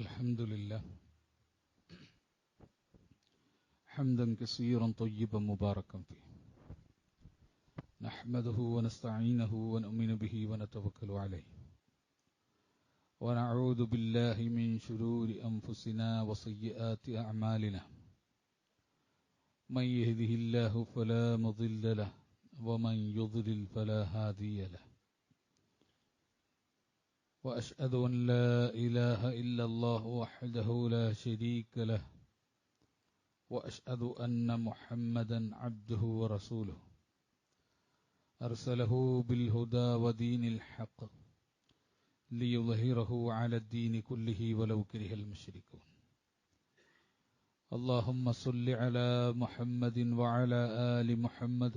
الحمد لله حمدا كثيرا طيبا مباركا فيه نحمده ونستعينه ونؤمن به ونتوكل عليه ونعوذ بالله من شرور أنفسنا وسيئات أعمالنا من يهده الله فلا مضل له ومن يضلل فلا هادي له وأشهد أن لا إله إلا الله وحده لا شريك له وأشهد أن محمدا عبده ورسوله أرسله بالهدى ودين الحق ليظهره على الدين كله ولو كره المشركون اللهم صل على محمد وعلى آل محمد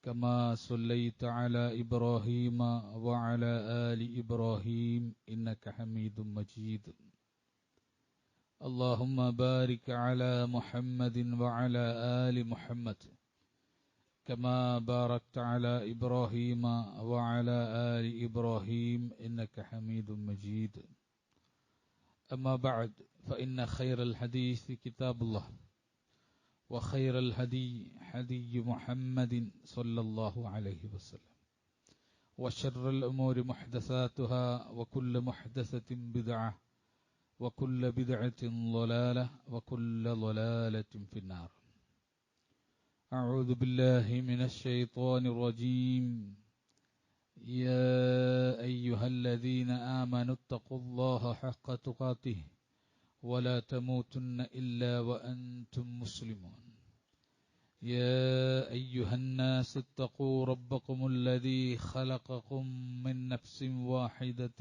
كما صليت على إبراهيم وعلى آل إبراهيم إنك حميد مجيد اللهم بارك على محمد وعلى آل محمد كما باركت على إبراهيم وعلى آل إبراهيم إنك حميد مجيد أما بعد فإن خير الحديث كتاب الله وخير الهدي هدي محمد صلى الله عليه وسلم وشر الأمور محدثاتها وكل محدثة بدعة وكل بدعة ضلالة وكل ضلالة في النار أعوذ بالله من الشيطان الرجيم يا أيها الذين آمنوا اتقوا الله حق تقاته ولا تموتن إلا وأنتم مسلمون يا أيها الناس اتقوا ربكم الذي خلقكم من نفس واحدة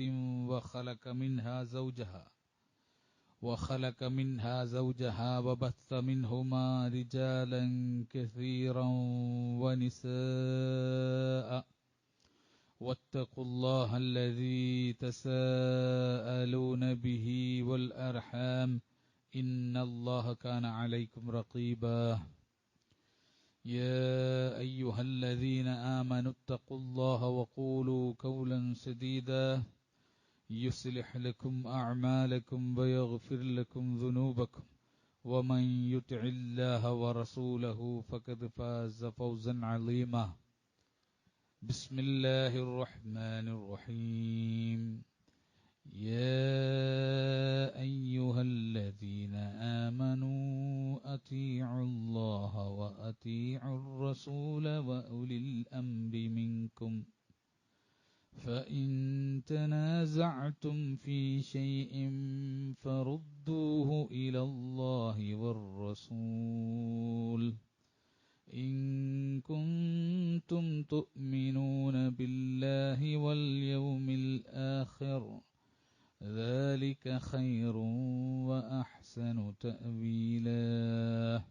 وخلق منها زوجها وبث منهما رجالا كثيرا ونساء واتقوا الله الذي تساءلون به والأرحام إن الله كان عليكم رقيبا يا أيها الذين آمنوا اتقوا الله وقولوا قولا سديدا يصلح لكم أعمالكم ويغفر لكم ذنوبكم ومن يطع الله ورسوله فقد فاز فوزا عظيما بسم الله الرحمن الرحيم يا أيها الذين آمنوا أطيعوا الله وأطيعوا الرسول وأولي الأمر منكم فإن تنازعتم في شيء فردوه إلى الله والرسول إن كنتم تؤمنون بالله واليوم الآخر ذلك خير وأحسن تأويلا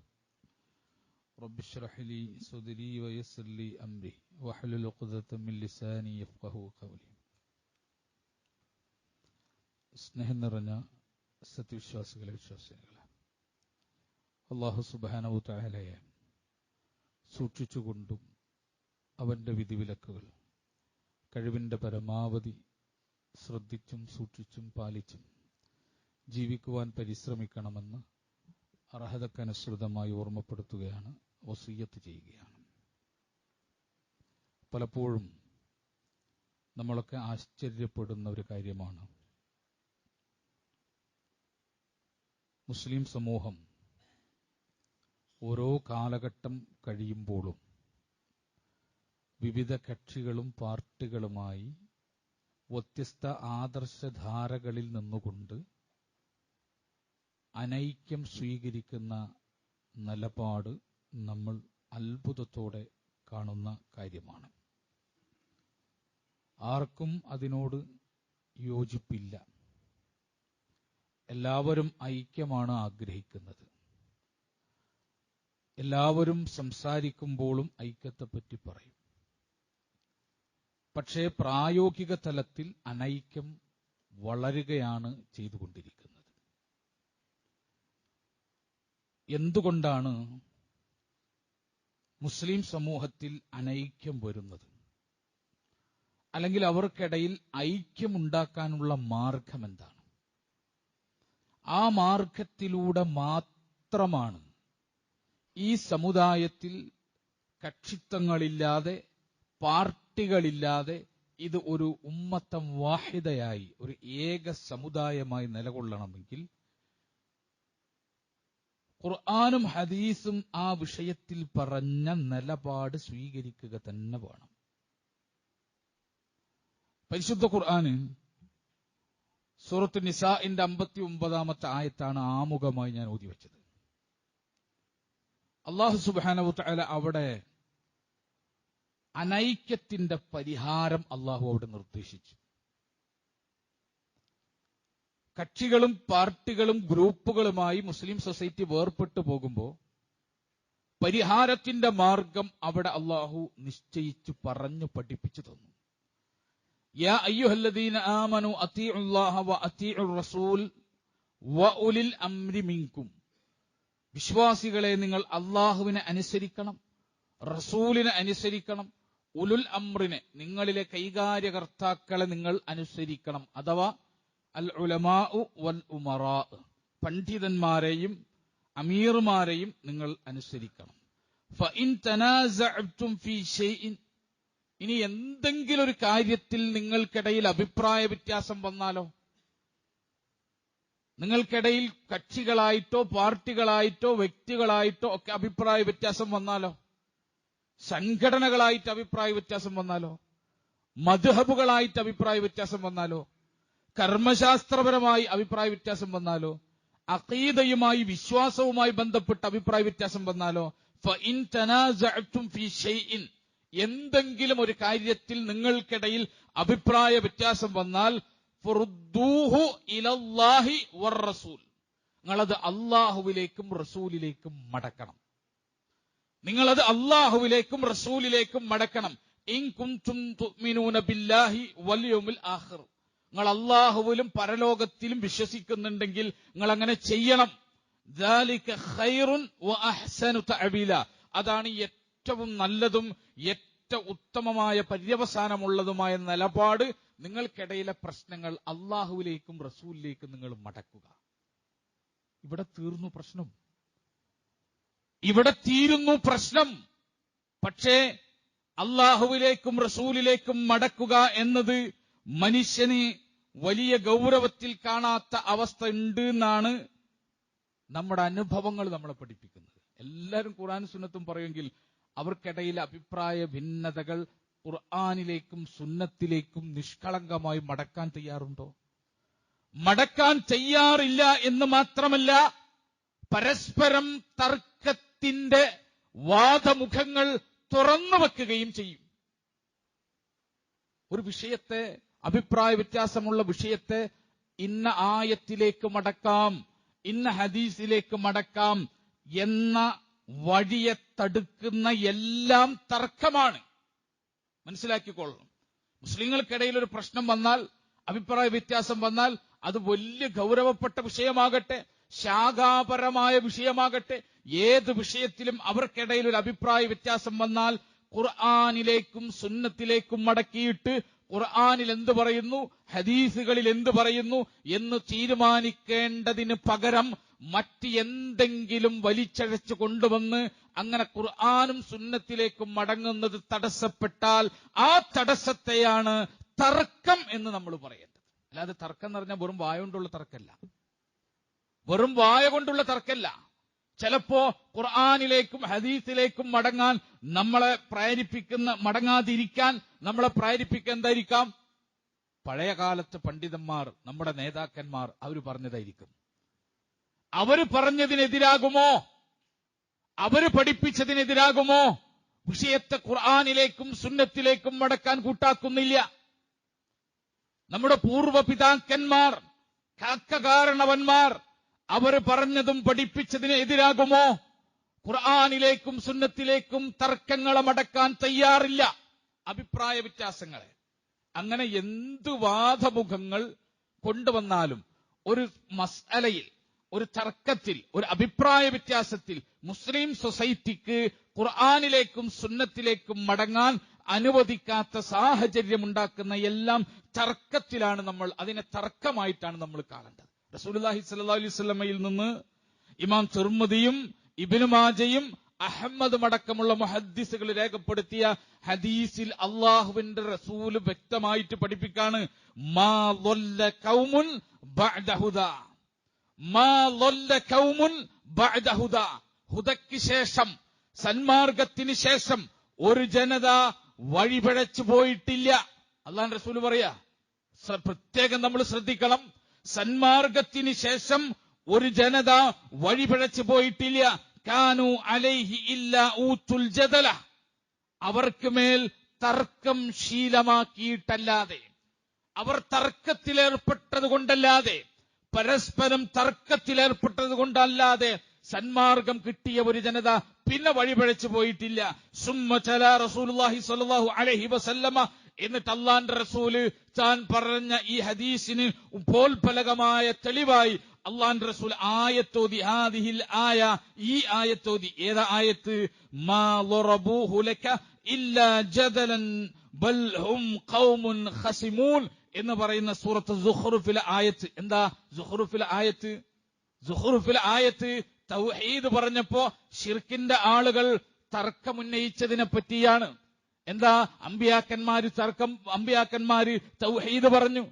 رب اشرح لي صدري ويسر لي أمري واحلل عقدة من لساني يفقهوا قولي സ്നേഹം നിറഞ്ഞ സത്യവിശ്വാസികളെ വിശ്വാസികളെ അല്ലാഹു സുബ്ഹാനഹു വ തആലയെ സൂക്ഷിച്ചുകൊണ്ടും അവന്റെ വിധിവിലക്കുകൾ കഴിവിന്റെ പരമാവധി ശ്രദ്ധിച്ചും സൂക്ഷിച്ചും പാലിച്ചും ജീവിക്കുവാൻ പരിശ്രമിക്കണമെന്ന് അർഹതക്കനുസൃതമായി ഓർമ്മപ്പെടുത്തുകയാണ്, വസിയ്യത്ത് ചെയ്യുകയാണ്. പലപ്പോഴും നമ്മളൊക്കെ ആശ്ചര്യപ്പെടുന്ന ഒരു കാര്യമാണ്, മുസ്ലിം സമൂഹം ഓരോ കാലഘട്ടം കഴിയുമ്പോഴും വിവിധ കക്ഷികളും പാർട്ടികളുമായി വ്യത്യസ്ത ആദർശധാരകളിൽ നിന്നുകൊണ്ട് അനൈക്യം സ്വീകരിക്കുന്ന നിലപാട് നമ്മൾ അത്ഭുതത്തോടെ കാണുന്ന കാര്യമാണ്. ആർക്കും അതിനോട് യോജിപ്പില്ല. എല്ലാവരും ഐക്യമാണ് ആഗ്രഹിക്കുന്നത്. എല്ലാവരും സംസാരിക്കുമ്പോഴും ഐക്യത്തെപ്പറ്റി പറയും. പക്ഷേ പ്രായോഗിക തലത്തിൽ അനൈക്യം വളരുകയാണ് ചെയ്തുകൊണ്ടിരിക്കുന്നത്. എന്തുകൊണ്ടാണ് മുസ്ലിം സമൂഹത്തിൽ അനൈക്യം വരുന്നത്? അല്ലെങ്കിൽ അവർക്കിടയിൽ ഐക്യമുണ്ടാക്കാനുള്ള മാർഗം എന്താണ്? ആ മാർഗത്തിലൂടെ മാത്രമാണ് ഈ സമുദായത്തിൽ കക്ഷിത്വങ്ങളില്ലാതെ പാർട്ടികളില്ലാതെ ഇത് ഒരു ഉമ്മത്തം വാഹിദയായി ഒരു ഏക സമുദായമായി നിലകൊള്ളണമെങ്കിൽ ഖുർആനും ഹദീസും ആ വിഷയത്തിൽ പറഞ്ഞ നിലപാട് സ്വീകരിക്കുക തന്നെ വേണം. പരിശുദ്ധ ഖുർആന് സൂറത്ത് നിസാഇന്റെ 59-ാമത്തെ ആയത്താണ് ആമുഖമായി ഞാൻ ഓതി വെച്ചത്. അല്ലാഹു സുബ്ഹാനഹു വ തആല അവിടെ അനൈക്യത്തിന്റെ പരിഹാരം അല്ലാഹു അവിടെ നിർദ്ദേശിച്ചു. കക്ഷികളും പാർട്ടികളും ഗ്രൂപ്പുകളുമായി മുസ്ലിം സൊസൈറ്റി വേർപെട്ടു പോകുമ്പോൾ പരിഹാരത്തിന്റെ മാർഗം അവിടെ അല്ലാഹു നിശ്ചയിച്ചു പറഞ്ഞു പഠിപ്പിച്ചു തന്നു. യാ അയ്യുഹല്ലദീന ആമനു അത്തീഉല്ലാഹ വ അത്തീഉർ റസൂൽ വ ഉലിൽ അംരി മിൻകും. വിശ്വാസികളെ, നിങ്ങൾ അല്ലാഹുവിനെ അനുസരിക്കണം, റസൂലിനെ അനുസരിക്കണം, ഉലുൽ അംറിനെ, നിങ്ങളിലെ കൈകാര്യകർത്താക്കളെ നിങ്ങൾ അനുസരിക്കണം. അഥവാ അൽ ഉലമാഉ വൽ ഉമറാ, പണ്ഡിതന്മാരെയും അമീർമാരെയും നിങ്ങൾ അനുസരിക്കണം. ഫഇൻ തനാസഅതും ഫീ ഷൈഇൻ, ഇനി എന്തെങ്കിലും ഒരു കാര്യത്തിൽ നിങ്ങൾക്കിടയിൽ അഭിപ്രായ വ്യത്യാസം വന്നാലോ, നിങ്ങൾക്കിടയിൽ കക്ഷികളായിട്ടോ പാർട്ടികളായിട്ടോ വ്യക്തികളായിട്ടോ ഒക്കെ അഭിപ്രായ വ്യത്യാസം വന്നാലോ, സംഘടനകളായിട്ട് അഭിപ്രായ വ്യത്യാസം വന്നാലോ, മദ്ഹബുകളായിട്ട് അഭിപ്രായ വ്യത്യാസം വന്നാലോ, കർമ്മശാസ്ത്രപരമായി അഭിപ്രായ വ്യത്യാസം വന്നാലോ, അഖീദയുമായി വിശ്വാസവുമായി ബന്ധപ്പെട്ട അഭിപ്രായ വ്യത്യാസം വന്നാലോ, ഫഇൻ തനാസഅതും ഫീ ഷൈഇൻ, എന്തെങ്കിലും ഒരു കാര്യത്തിൽ നിങ്ങൾക്കിടയിൽ അഭിപ്രായ വ്യത്യാസം വന്നാൽ ഫറുദ്ദൂഹു ഇലല്ലാഹി വറസൂൽ, നിങ്ങളത് അല്ലാഹുവിലേക്കും റസൂലിലേക്കും മടക്കണം. നിങ്ങളത് അല്ലാഹുവിലേക്കും റസൂലിലേക്കും മടക്കണം. ഇൻ കുൻതും തുഅ്മിനൂന ബില്ലാഹി വൽ യൗമിൽ ആഖിർ, നിങ്ങൾ അല്ലാഹുവിലും പരലോകത്തിലും വിശ്വസിക്കുന്നുണ്ടെങ്കിൽ നിങ്ങൾ അങ്ങനെ ചെയ്യണം. ദാലിക ഖൈറുൻ വ അഹ്സനു തഅബീല, അതാണ് ഏറ്റവും നല്ലതും ഏറ്റവും ഉത്തമമായ പര്യവസാനമുള്ളതുമായ നിലപാട്. നിങ്ങൾക്കിടയിലെ പ്രശ്നങ്ങൾ അല്ലാഹുവിലേക്കും റസൂലിലേക്കും നിങ്ങൾ മടക്കുക. ഇവിടെ തീർന്നു പ്രശ്നം, ഇവിടെ തീരുന്നു പ്രശ്നം. പക്ഷേ അല്ലാഹുവിലേക്കും റസൂലിലേക്കും മടക്കുക എന്നത് മനുഷ്യന് വലിയ ഗൗരവത്തിൽ കാണാത്ത അവസ്ഥ ഉണ്ട് എന്നാണ് നമ്മുടെ അനുഭവങ്ങൾ നമ്മളെ പഠിപ്പിക്കുന്നത്. എല്ലാവരും ഖുർആനും സുന്നത്തും പറയുമെങ്കിൽ അവർക്കിടയിൽ അഭിപ്രായ ഭിന്നതകൾ ഖുർആനിലേക്കും സുന്നത്തിലേക്കും നിഷ്കളങ്കമായി മടക്കാൻ തയ്യാറുണ്ടോ? മടക്കാൻ തയ്യാറില്ല എന്ന് മാത്രമല്ല, പരസ്പരം തർക്കത്തിന്റെ വാദമുഖങ്ങൾ തുറന്നു വെക്കുകയും ചെയ്യും. ഒരു വിഷയത്തെ, അഭിപ്രായ വ്യത്യാസമുള്ള വിഷയത്തെ ഇന്ന ആയത്തിലേക്ക് മടക്കാം, ഇന്ന ഹദീസിലേക്ക് മടക്കാം എന്ന വഴിയെ തടുക്കുന്ന എല്ലാം തർക്കമാണ്. മനസ്സിലാക്കിക്കൊള്ളണം. മുസ്ലിങ്ങൾക്കിടയിൽ ഒരു പ്രശ്നം വന്നാൽ, അഭിപ്രായ വ്യത്യാസം വന്നാൽ, അത് വലിയ ഗൗരവപ്പെട്ട വിഷയമാകട്ടെ, ശാഖാപരമായ വിഷയമാകട്ടെ, ഏത് വിഷയത്തിലും അവർക്കിടയിൽ ഒരു അഭിപ്രായ വ്യത്യാസം വന്നാൽ ഖുർആനിലേക്കും സുന്നത്തിലേക്കും മടക്കിയിട്ട് ഖുർആനിൽ എന്ത് പറയുന്നു, ഹദീസുകളിൽ എന്ത് പറയുന്നു എന്ന് തീരുമാനിക്കേണ്ടതിന് പകരം മറ്റ് എന്തെങ്കിലും വലിച്ചഴച്ചു കൊണ്ടുവന്ന് അങ്ങനെ ഖുർആനും സുന്നത്തിലേക്കും മടങ്ങുന്നത് തടസ്സപ്പെട്ടാൽ ആ തടസ്സത്തെയാണ് തർക്കം എന്ന് നമ്മൾ പറയേണ്ടത്. അല്ലാതെ തർക്കം എന്ന് പറഞ്ഞാൽ വെറും വായ കൊണ്ടുള്ള തർക്കമല്ല, വെറും വായ കൊണ്ടുള്ള തർക്കമല്ല. ചിലപ്പോ ഖുർആനിലേക്കും ഹദീസിലേക്കും മടങ്ങാൻ നമ്മളെ പ്രേരിപ്പിക്കുന്ന, മടങ്ങാതിരിക്കാൻ നമ്മളെ പ്രേരിപ്പിക്കുക എന്തായിരിക്കാം? പഴയ കാലത്ത് പണ്ഡിതന്മാർ, നമ്മുടെ നേതാക്കന്മാർ അവർ പറഞ്ഞതായിരിക്കും. അവര് പറഞ്ഞതിനെതിരാകുമോ, അവര് പഠിപ്പിച്ചതിനെതിരാകുമോ? വിഷയത്തെ ഖുർആനിലേക്കും സുന്നത്തിലേക്കും മടക്കാൻ കൂട്ടാക്കുന്നില്ല. നമ്മുടെ പൂർവ്വ പിതാക്കന്മാർ, കാരണവന്മാർ, അവര് പറഞ്ഞതും പഠിപ്പിച്ചതിന് എതിരാകുമോ? ഖുർആനിലേക്കും സുന്നത്തിലേക്കും തർക്കങ്ങളെ മടക്കാൻ തയ്യാറില്ല, അഭിപ്രായ വ്യത്യാസങ്ങളെ. അങ്ങനെ എന്തു വാദമുഖങ്ങൾ കൊണ്ടുവന്നാലും ഒരു മസ്അലയിൽ, ഒരു തർക്കത്തിൽ, ഒരു അഭിപ്രായ വ്യത്യാസത്തിൽ മുസ്ലിം സൊസൈറ്റിക്ക് ഖുർആനിലേക്കും സുന്നത്തിലേക്കും മടങ്ങാൻ അനുവദിക്കാത്ത സാഹചര്യം ഉണ്ടാക്കുന്ന എല്ലാം തർക്കത്തിലാണ് നമ്മൾ, അതിനെ തർക്കമായിട്ടാണ് നമ്മൾ കാണേണ്ടത്. റസൂലുള്ളാഹി സ്വല്ലല്ലാഹു അലൈഹി വസല്ലമയിൽ നിന്ന് ഇമാം തിർമിദിയും ഇബ്നു മാജയും അഹ്മദും അടക്കമുള്ള മുഹദ്ദിസുകൾ രേഖപ്പെടുത്തിയ ഹദീസിൽ അള്ളാഹുവിന്റെ റസൂല് വ്യക്തമായിട്ട് പഠിപ്പിക്കാണ്, മാ ളല്ല ഖൗമുൻ ബഅദ ഹുദാ, മാ ളല്ല ഖൗമുൻ ബഅദ ഹുദാ. ഹുദയ്ക്ക് ശേഷം, സന്മാർഗത്തിന് ശേഷം ഒരു ജനത വഴിപിഴച്ചു പോയിട്ടില്ല. അല്ലാഹുവിന്റെ റസൂല് പറയാ, പ്രത്യേകം നമ്മൾ ശ്രദ്ധിക്കണം, സന്മാർഗത്തിന് ശേഷം ഒരു ജനത വഴിപിഴച്ചു പോയിട്ടില്ല. കാനു അലൈഹി ഇല്ലാ ഊത്തുൽ ജദല, അവർക്ക് മേൽ തർക്കം ശീലമാക്കിയിട്ടല്ലാതെ, അവർ തർക്കത്തിലേർപ്പെട്ടത് കൊണ്ടല്ലാതെ, പരസ്പരം തർക്കത്തിലേർപ്പെട്ടത് കൊണ്ടല്ലാതെ സന്മാർഗം കിട്ടിയ ഒരു ജനത പിന്നെ വഴിപിഴച്ചു പോയിട്ടില്ല. സുമ്മ തലാ റസൂലുള്ളാഹി സ്വല്ലല്ലാഹു അലൈഹി വസല്ലമ, എന്നിട്ട് അല്ലാഹുവിന്റെ റസൂല് താൻ പറഞ്ഞ ഈ ഹദീസിന് ഉപോൽഫലകമായ തെളിവായി അല്ലാഹുവിന്റെ റസൂൽ ആയത്തോതി, ഹാദിഹിൽ ആയ, ഈ ആയത്തോതി. ഏതാ ആയത്ത്? മാ ളറബൂഹു ലക ഇല്ലാ ജദലൻ ബൽ ഹും ഖൗമുൻ ഖസിമൂൻ എന്ന് പറയുന്ന സൂറത്ത് സുഖ്റുഫിലെ ആയത്ത്. എന്താ സുഖ്റുഫിലെ ആയത്ത്? സുഖ്റുഫിലെ ആയത്ത് തൗഹീദ് പറഞ്ഞപ്പോ ശിർക്കിന്റെ ആളുകൾ തർക്കമുന്നയിച്ചതിനെ പറ്റിയാണ്. എന്താ? അമ്പിയാക്കന്മാര് തൗഹീദ് പറഞ്ഞു.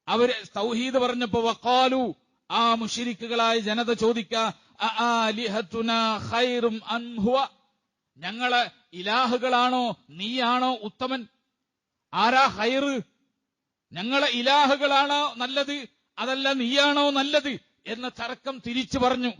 അവര് തൗഹീദ് പറഞ്ഞപ്പോ വഖാലു, ആ മുശ്രിക്കുകളായ ജനത ചോദിക്ക, അആലിഹതുനാ ഖൈറും അം ഹുവ, ഞങ്ങളെ ഇലാഹുകളാണോ നീയാണോ ഉത്തമൻ? ആരാ ഖൈറ്? ഞങ്ങളെ ഇലാഹുകളാണോ നല്ലത്, അതല്ല നീയാണോ നല്ലത് എന്ന തർക്കം തിരിച്ചു പറഞ്ഞു.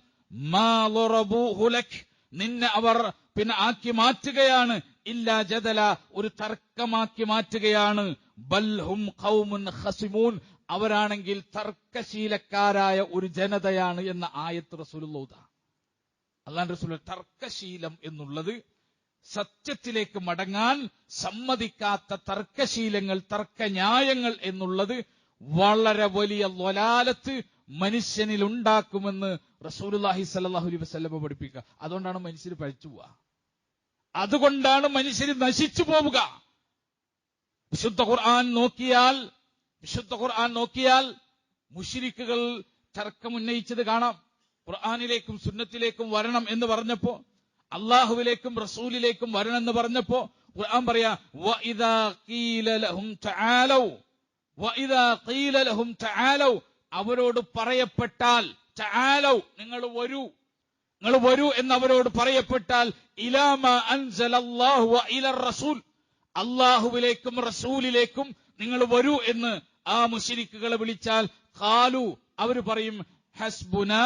മാ ളറബൂഹു ലക്, നിന്നെ അവർ പിന്നെ ആക്കി മാറ്റുകയാണ്, ഇല്ലാ ജദല, ഒരു തർക്കമാക്കി മാറ്റുകയാണ്. ബൽ ഹും ഖൗമുൻ ഖസിമൂൻ, അവരാണെങ്കിൽ തർക്കശീലക്കാരായ ഒരു ജനതയാണ് എന്ന ആയത്ത് റസൂലുള്ളാഹി. അല്ലാഹുവിന്റെ റസൂൽ തർക്കശീലം എന്നുള്ളത് സത്യത്തിലേക്ക് മടങ്ങാൻ സമ്മതിക്കാത്ത തർക്കശീലങ്ങൾ, തർക്കന്യായങ്ങൾ എന്നുള്ളത് വളരെ വലിയ ളലാലത്ത് മനുഷ്യനിൽ ഉണ്ടാക്കുമെന്ന് റസൂലുള്ളാഹി സ്വല്ലല്ലാഹു അലൈഹി വസല്ലം പഠിപ്പിക്കുക. അതുകൊണ്ടാണ് മനുഷ്യർ പഴിച്ചു പോവുക, അതുകൊണ്ടാണ് മനുഷ്യർ നശിച്ചു പോവുക. വിശുദ്ധ ഖുർആൻ നോക്കിയാൽ മുശ്രിക്കുകൾ തർക്കമുന്നയിച്ചത് കാണാം. ഖുർആനിലേക്കും സുന്നത്തിലേക്കും വരണം എന്ന് പറഞ്ഞപ്പോ, അള്ളാഹുവിലേക്കും റസൂലിലേക്കും വരണം എന്ന് പറഞ്ഞപ്പോ ഖുർആൻ പറയാ, വഇദാ ഖീല ലഹും തആലൗ, അവരോട് പറയപ്പെട്ടാൽ, തആലൗ, നിങ്ങൾ വരൂ എന്നവരോട് പറയപ്പെട്ടാൽ, ഇലാ മാ അൻസലല്ലാഹു വ ഇലർ റസൂൽ, അള്ളാഹുവിലേക്കും റസൂലിലേക്കും നിങ്ങൾ വരൂ എന്ന് ആ മുശ്രിക്കുകളെ വിളിച്ചാൽ, ഖാലു, അവർ പറയും, ഹസ്ബുനാ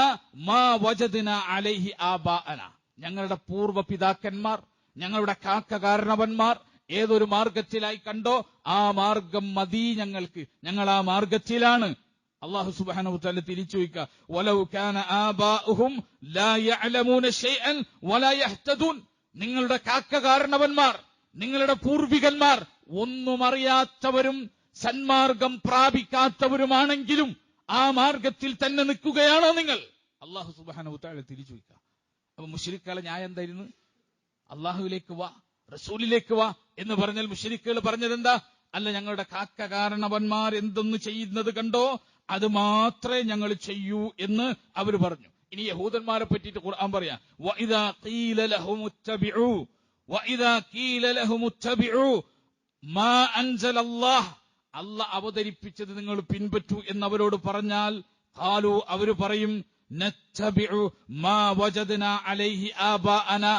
മാ വജദ്നാ അലൈഹി ആബാഅന, ഞങ്ങളുടെ പൂർവ്വ പിതാക്കന്മാർ, ഞങ്ങളുടെ കാരണവന്മാർ ഏതൊരു മാർഗത്തിലായി കണ്ടോ ആ മാർഗം മതി ഞങ്ങൾക്ക്, ഞങ്ങൾ ആ മാർഗത്തിലാണ്. അല്ലാഹു സുബ്ഹാനഹു വ തആല തിരിച്ചു ചോദിക്കുക, വലൗ കാന ആബാഉഹും ലാ യഅലമൂന ശൈഅൻ വലാ യഹ്തദൂൻ, നിങ്ങളുടെ കാരണവന്മാർ, നിങ്ങളുടെ പൂർവികന്മാർ ഒന്നും അറിയാത്തവരും സന്മാർഗം പ്രാപിക്കാത്തവരുമാണെങ്കിലും ആ മാർഗത്തിൽ തന്നെ നിൽക്കുകയാണോ നിങ്ങൾ? അല്ലാഹു സുബ്ഹാനഹു വ തആല തിരിച്ചു ചോദിക്കുക. അപ്പൊ മുശ്രിക്കുകളെ ന്യായം എന്തായിരുന്നു? അള്ളാഹുവിലേക്ക് വാ, റസൂലിലേക്ക് വാ എന്ന് പറഞ്ഞാൽ മുശ്രിക്കുകൾ പറഞ്ഞതെന്താ? അല്ല, ഞങ്ങളുടെ കാരണവന്മാർ എന്തൊന്ന് ചെയ്യുന്നത് കണ്ടോ അത് മാത്രമേ ഞങ്ങൾ ചെയ്യൂ എന്ന് അവർ പറഞ്ഞു. ഇനി യഹൂദന്മാരെ പറ്റിയിട്ട് ഖുർആൻ പറയാ, വഇദാ ഖീല ലഹും ഇത്തബിഉ മാ അൻസലല്ലാഹ്, അല്ലാഹ് അവതരിപ്പിച്ചത് നിങ്ങൾ പിൻപറ്റൂ എന്നവരോട് പറഞ്ഞാൽ, ഖാലു, അവർ പറയും, നത്തബിഉ മാ വജദ്നാ അലൈഹി ആബാഅനാ,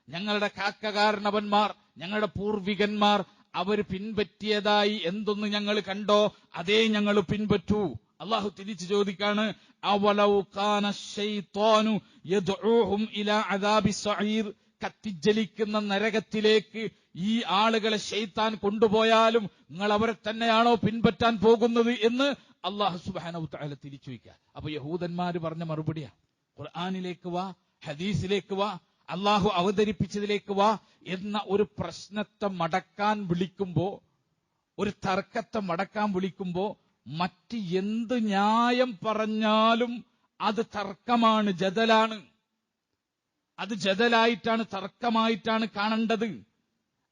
ഞങ്ങളുടെ കാരണവന്മാർ, ഞങ്ങളുടെ പൂർവികന്മാർ അവർ പിൻപറ്റിയതായി എന്തൊന്ന് ഞങ്ങൾ കണ്ടോ അതേ ഞങ്ങൾ പിൻപറ്റൂ. അള്ളാഹു തിരിച്ചു ചോദിക്കാണ്, അവലൗ കാന ശൈത്വാനു യദ്ഊഹും ഇലാ അദാബിസ് സഈർ, കത്തിജ്വലിക്കുന്ന നരകത്തിലേക്ക് ഈ ആളുകളെ ശൈത്താൻ കൊണ്ടുപോയാലും നിങ്ങൾ അവരെ തന്നെയാണോ പിൻപറ്റാൻ പോകുന്നത് എന്ന് അല്ലാഹു സുബ്ഹാനഹു വ തആല തിരിച്ചു ചോദിക്കുക. അപ്പൊ യഹൂദന്മാര് പറഞ്ഞ മറുപടിയാ, ഖുർആനിലേക്ക് വാ, ഹദീസിലേക്ക് വാ, അള്ളാഹു അവതരിപ്പിച്ചതിലേക്ക് വാ എന്ന ഒരു പ്രശ്നത്തെ മടക്കാൻ വിളിക്കുമ്പോ, ഒരു തർക്കത്തെ മടക്കാൻ വിളിക്കുമ്പോ മറ്റ് എന്ത് ന്യായം പറഞ്ഞാലും അത് തർക്കമാണ്, ജദലാണ്. അത് ജദലായിട്ടാണ്, തർക്കമായിട്ടാണ് കാണേണ്ടത്.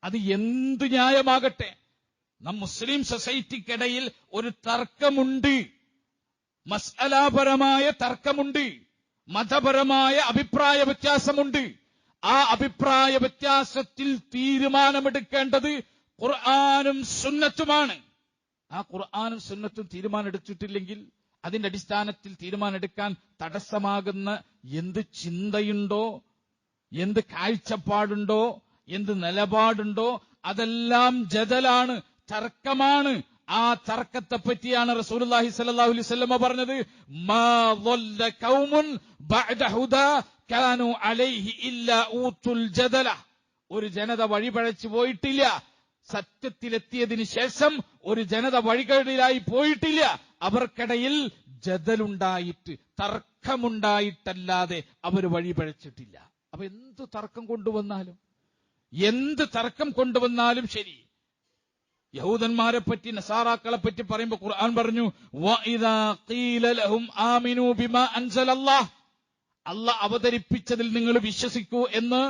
അത് എന്ത് ന്യായമാകട്ടെ. മുസ്ലിം സൊസൈറ്റിക്കിടയിൽ ഒരു തർക്കമുണ്ട്, മസ്അലാപരമായ തർക്കമുണ്ട്, മതപരമായ അഭിപ്രായ വ്യത്യാസമുണ്ട്. ആ അഭിപ്രായ വ്യത്യാസത്തിൽ തീരുമാനമെടുക്കേണ്ടത് ഖുർആനും സുന്നത്തുമാണ്. ആ ഖുർആനും സുന്നത്തും തീരുമാനമെടുത്തിട്ടില്ലെങ്കിൽ അതിന്റെ അടിസ്ഥാനത്തിൽ തീരുമാനമെടുക്കാൻ തടസ്സമാകുന്ന എന്ത് ചിന്തയുണ്ടോ, എന്ത് കാഴ്ചപ്പാടുണ്ടോ, എന്ത് നിലപാടുണ്ടോ, അതെല്ലാം ജദലാണ്, തർക്കമാണ്. ആ തർക്കത്തെ പറ്റിയാണ് റസൂലുള്ളാഹി സ്വല്ലല്ലാഹു അലൈഹി വസല്ലം പറഞ്ഞത്, മാ ളല്ല ഖൗമുൻ ബഅദ ഹുദാ കാനൂ അലൈഹി ഇല്ലാ ഊതുൽ ജദല. ഒരു ജനത വഴിപഴച്ചു പോയിട്ടില്ല, സത്യത്തിലെത്തിയതിനു ശേഷം ഒരു ജനത വഴികളിലായി പോയിട്ടില്ല. അവർക്കിടയിൽ ജദലുണ്ടായിട്ട്, തർക്കമുണ്ടായിട്ടല്ലാതെ അവർ വഴിപഴച്ചിട്ടില്ല. അപ്പൊ എന്ത് തർക്കം കൊണ്ടുവന്നാലും ശരി, യഹൂദന്മാരെ പറ്റി, നസാറാക്കളെ പറ്റി പറയുമ്പോൾ ഖുർആൻ പറഞ്ഞു, വഇദാ ഖീല ലഹും ആമിനൂ ബിമാ അൻസലല്ലാഹ്, അല്ലാഹ് അവതരിപ്പിച്ചതിൽ നിങ്ങൾ വിശ്വസിക്കൂ എന്ന്